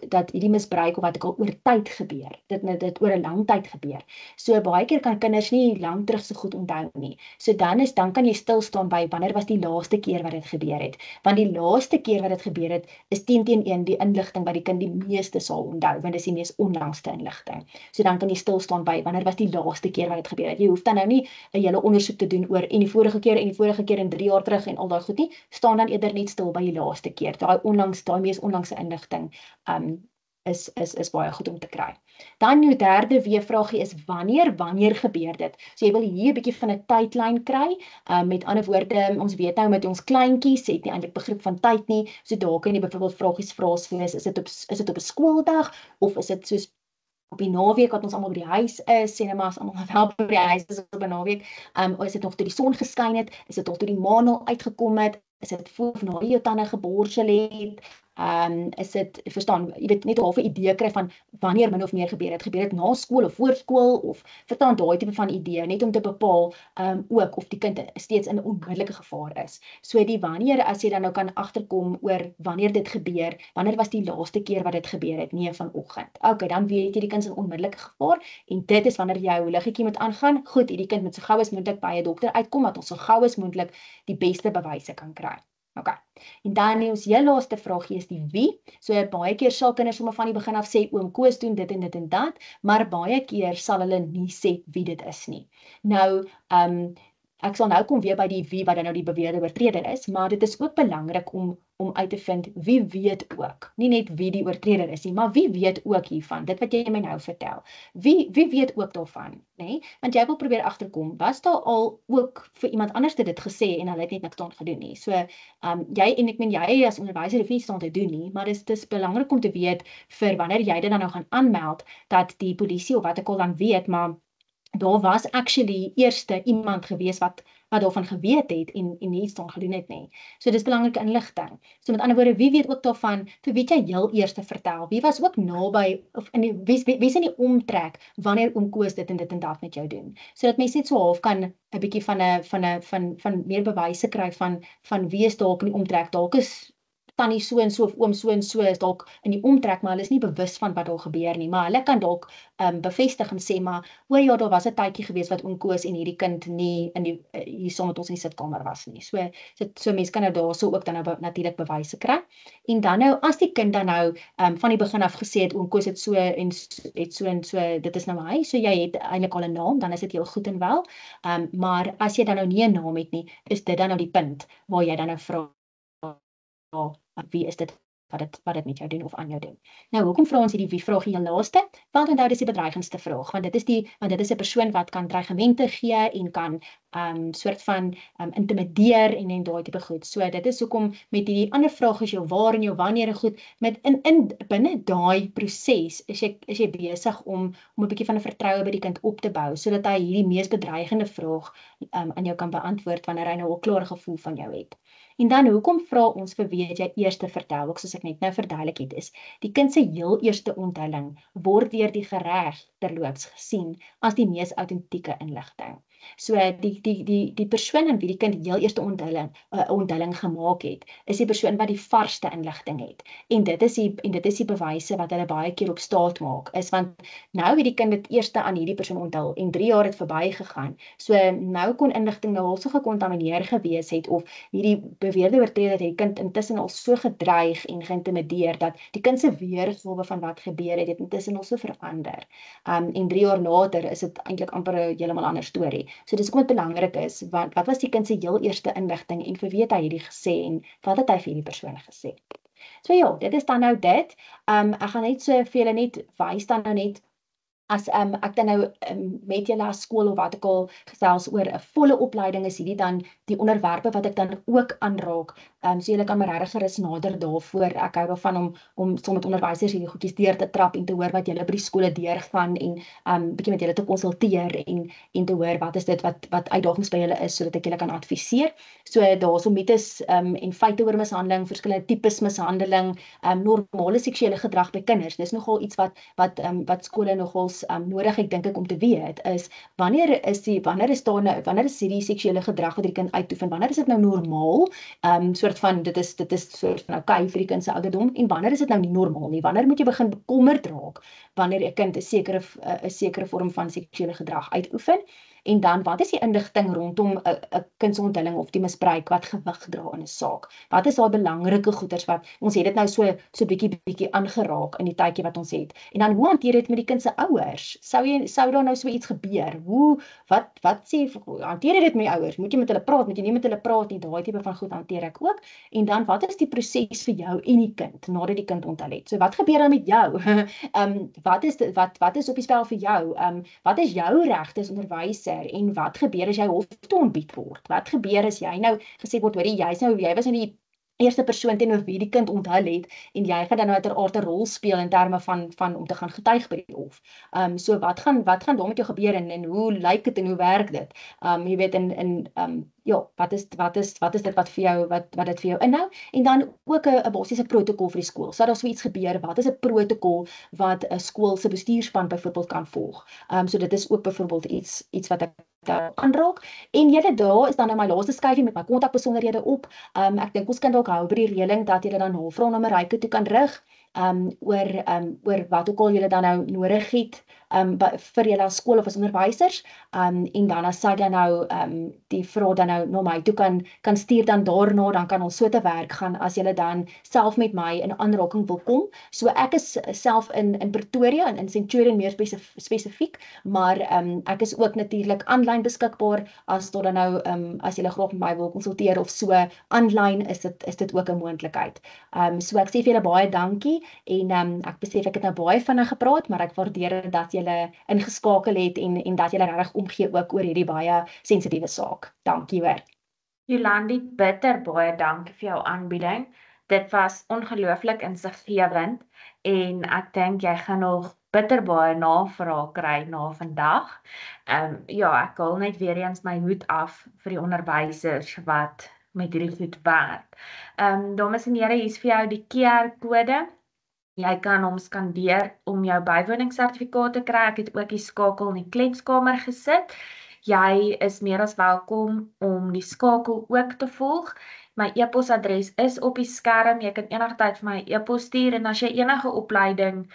S2: dat hierdie misbruik of wat ek al oor tyd gebeur. Dit oor 'n lang tyd gebeur. So baie keer kan kinders nie lank terug so goed onthou nie. So dan kan jy stil staan by wanneer was die laaste keer wat dit gebeur het. Want die laaste keer wat dit gebeur het is 10 teen 1 die inligting wat die kind die meeste sal onthou, want dit is die mees onlangste inligting. So dan kan jy stil staan by wanneer was die laaste keer wat dit gebeur het. Jy hoef dan nou nie 'n hele ondersoek te doen oor en die vorige keer en 3 jaar terug en al daai goed nie. Staan dan eerder net stil by die laaste keer. Daai mees onlangse inligting is baie goed om te kry. Dan jou derde W-vraagie is wanneer gebeur dit? So jy wil hier 'n bietjie van 'n tydlyn kry. Met ander woorde, ons weet nou met ons kleintjies het nie eintlik begrip van tyd nie. So daar kan jy byvoorbeeld vragies vra soos is dit op 'n skooldag of is dit soos op die naweek wat ons almal by die huis is, sê net maar as almal wel by die huis is op 'n naweek, is dit nog toe die son geskyn het, is dit nog toe die maan al uitgekom het, is dit voor of na jou tande geborsel het, is dit, verstaan, jy weet net 'n halfe idee kry van wanneer min of meer gebeur dit na skool of voor skool of verstaan daai tipe van idee, net om te bepaal ook of die kind steeds in 'n onmiddellike gevaar is. So die wanneer, as jy dan nou kan agterkom oor wanneer dit gebeur, wanneer was die laaste keer wat dit gebeur het, nee vanoggend. Okay, dan weet jy die kind is in onmiddellike gevaar en dit is wanneer jou liggetjie moet aangaan. Goed, hierdie kind moet so gou as moontlik by 'n dokter uitkom dat ons so gou as moontlik die beste bewyse kan kry. Okay. En dan ons heel laaste vraagie is die wie. So baie keer sal kinders sommer van die begin af sê oom Koos doen dit en dat, maar baie keer sal hulle nie sê wie dit is nie. Nou, ek sal nou kom weer by die wie wat dan nou die beweerde oortreder is, maar dit is ook belangrik om uit te vind wie weet ook. Nie net wie die oortreder is nie, maar wie weet ook hiervan, dit wat jy my nou vertel. Wie weet ook daarvan, nê? Want jy wil probeer agterkom, was daar al ook vir iemand anders dit gesê en hulle het net niks daaraan gedoen nie. So jy as onderwyser hoef nie iets daaraan te doen nie, maar dit is belangrik om te weet vir wanneer jy dit dan nou gaan aanmeld, dat die polisie of wat ek al dan weet, maar daar was actually eerste iemand gewees wat daarvan geweet het en nie iets daaraan gedoen het nie. So dis belangrike inligting. So met ander woorde, wie weet ook daarvan, vir wie jy heel eers vertel, wie was ook naby, of wie is in die omtrek, wanneer oom Koos dit en dat met jou doen. So dat mens net so half kan 'n bietjie van meer bewyse kry van wie is dalk in die omtrek, dalk is tannie so en so of oom so en so is dalk in die omtrek, maar hulle is nie bewus van wat daar gebeur nie, maar hulle kan dalk bevestig en sê, maar o ja, daar was 'n tydjie gewees wat oom Koos en hierdie kind nie hier saam met ons in die sitkamer was nie. So mense kan nou daarso ook dan nou natuurlik bewyse kry. En dan nou, as die kind dan nou van die begin af gesê het, oom Koos het so en so, dit is nou hy, so jy het eintlik al 'n naam, dan is dit heel goed en wel. Maar as jy dan nou nie 'n naam het nie, is dit dan nou die punt waar jy dan nou vra, wie is dit wat dit met jou doen of aan jou doen. Nou, hoekom vra ons hierdie wie vraag hier laaste? Want onthou dis die bedreigendste vraag, want dit is 'n persoon wat kan dreigemente gee en kan soort van intimideer en daai tipe goed. So dit is hoekom met hierdie ander vraag is jou waar en jou wanneer en goed, met binne daai proses is jy besig om 'n bietjie van 'n vertroue by die kind op te bou, sodat hy hierdie mees bedreigende vraag aan jou kan beantwoord wanneer hy nou 'n klare gevoel van jou het. En dan, hoekom vra ons vir wie jy eers te vertel, ook soos ek net nou verduidelik het, is die kind se heel eerste onthulling word deur die reg terloops gesien as die mees autentieke inligting. So die persoon aan wie die kind heel eerste onthulling gemaak het, is die persoon wat die varsste inligting het. En dit is die bewyse wat hulle baie keer op staat maak, is want nou het die kind dit eerste aan hierdie persoon onthul en 3 jaar het verbygegaan. So nou kon inligting nou al so gekontamineer gewees het of hierdie beweerde oortreder het die kind intussen al so gedreig en geïntimideer dat die kind se weergawe van wat gebeur het intussen al so verander. En 3 jaar later is dit eintlik amper 'n heeltemal ander storie. So dis hoekom dit belangrik is, wat was die kind se heel eerste inligting en vir wie het hy hierdie gesê en wat het hy vir hierdie persoon gesê? So ja, dit is dan nou dit. Ek gaan net so vir julle net wys dan nou net as ek dan nou met julle as skool of wat ek al gesels oor 'n volle opleiding is hierdie dan die onderwerpe wat ek dan ook aanraak. So julle kan maar regtig gerus nader daarvoor. Ek hou daarvan om saam met onderwysers hierdie goedjies deur te trap en te hoor wat julle by die skole deurgaan en bietjie met julle te konsulteer en te hoor wat is dit wat uitdagings by julle is sodat ek julle kan adviseer. So daar's mites en feite oor mishandeling, verskillende tipes mishandeling, normale seksuele gedrag by kinders. Dis nogal iets wat skole nogal nodig ek dink ek om te weet is wanneer is hierdie seksuele gedrag wat die kind uitoefen, wanneer is dit nou normaal? Soort van dit is soort van okay vir die kind se ouderdom en wanneer is dit nou nie normaal nie? Wanneer moet jy begin bekommerd raak wanneer 'n kind 'n sekere vorm van seksuele gedrag uitoefen? En dan wat is die inligting rondom 'n kind se onthulling of die misbruik wat gewig dra in 'n saak? Wat is daai belangrike goeters wat ons het dit nou so bietjie aangeraak in die tydjie wat ons het. En dan hoe hanteer jy dit met die kind se ouers? Sou daar nou so iets gebeur? Wat sê hanteer jy dit met die ouers? Moet jy met hulle praat? Moet jy nie met hulle praat nie? Daai tipe van goed hanteer ek ook. En dan wat is die proses vir jou en die kind nadat die kind onthul het? So wat gebeur dan met jou? Wat is op die spel vir jou? Wat is jou regte as onderwyser en wat gebeur as jy hof toe ontbied word? Wat gebeur as jy nou gesê word, hoorie, jy was nou die eerste persoon teenoor wie die kind onthul het en jy gaan dan nou uiteraard 'n rol speel in terme van om te gaan getuig by die hof. So wat gaan daar met jou gebeur en hoe lyk dit en hoe werk dit? Jy weet ja, wat is dit wat vir jou wat dit vir jou inhou? En dan ook 'n basiese protokol vir die skool. Sou daar so iets gebeur, wat is 'n protokol wat 'n skool se bestuurspan byvoorbeeld kan volg? So dit is ook byvoorbeeld iets wat ek aanraak. En julle daar is dan nou my laaste skyfie met my kontakbesonderhede op. Ek dink ons kan dalk hou by die reëling dat julle dan navraag na Marijke toe kan rig oor wat ook al julle dan nou nodig het vir julle as skool of as onderwysers. En dan as sy dan nou die vraag dan nou na my toe kan stuur dan daarna, dan kan ons so te werk gaan as julle dan self met my in aanraking wil kom. So ek is self in Pretoria en in Centurion meer spesifiek, maar ek is ook natuurlik aanlyn beskikbaar as daar dan nou as julle graag met my wil konsulteer of so aanlyn is dit ook 'n moontlikheid. So ek sê vir julle baie dankie en ek besef ek het nou baie vinnig gepraat, maar ek waardeer dat julle ingeskakel het en dat julle regtig omgee ook oor hierdie baie sensitiewe saak. Dankie hoor.
S1: Jolandi, bitter baie dankie vir jou aanbieding. Dit was ongelooflik insiggewend en ek dink jy gaan nog bitter baie navrae kry na vandag. Ja, ek haal net weer eens my hoed af vir die onderwysers wat met hierdie goed werk. Dames en here, hier is vir jou die QR-kode. Jy kan hom skandeer om jou bywoningssertifikaat te kry. Ek het ook die skakel in die kletskamer gesit. Jy is meer as welkom om die skakel ook te volg. My e-posadres is op die skerm. Jy kan enigtyd vir my 'n e-pos stuur en as jy enige opleiding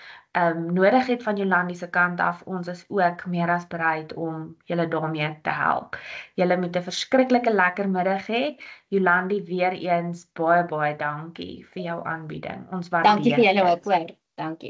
S1: nodig het van Jolandi se kant af, ons is ook meer as bereid om julle daarmee te help. Julle moet 'n verskriklike lekker middag hê. Jolandi, weer eens baie dankie vir jou aanbieding. Ons waardeer dit.
S2: Dankie vir julle ook hoor. Dankie.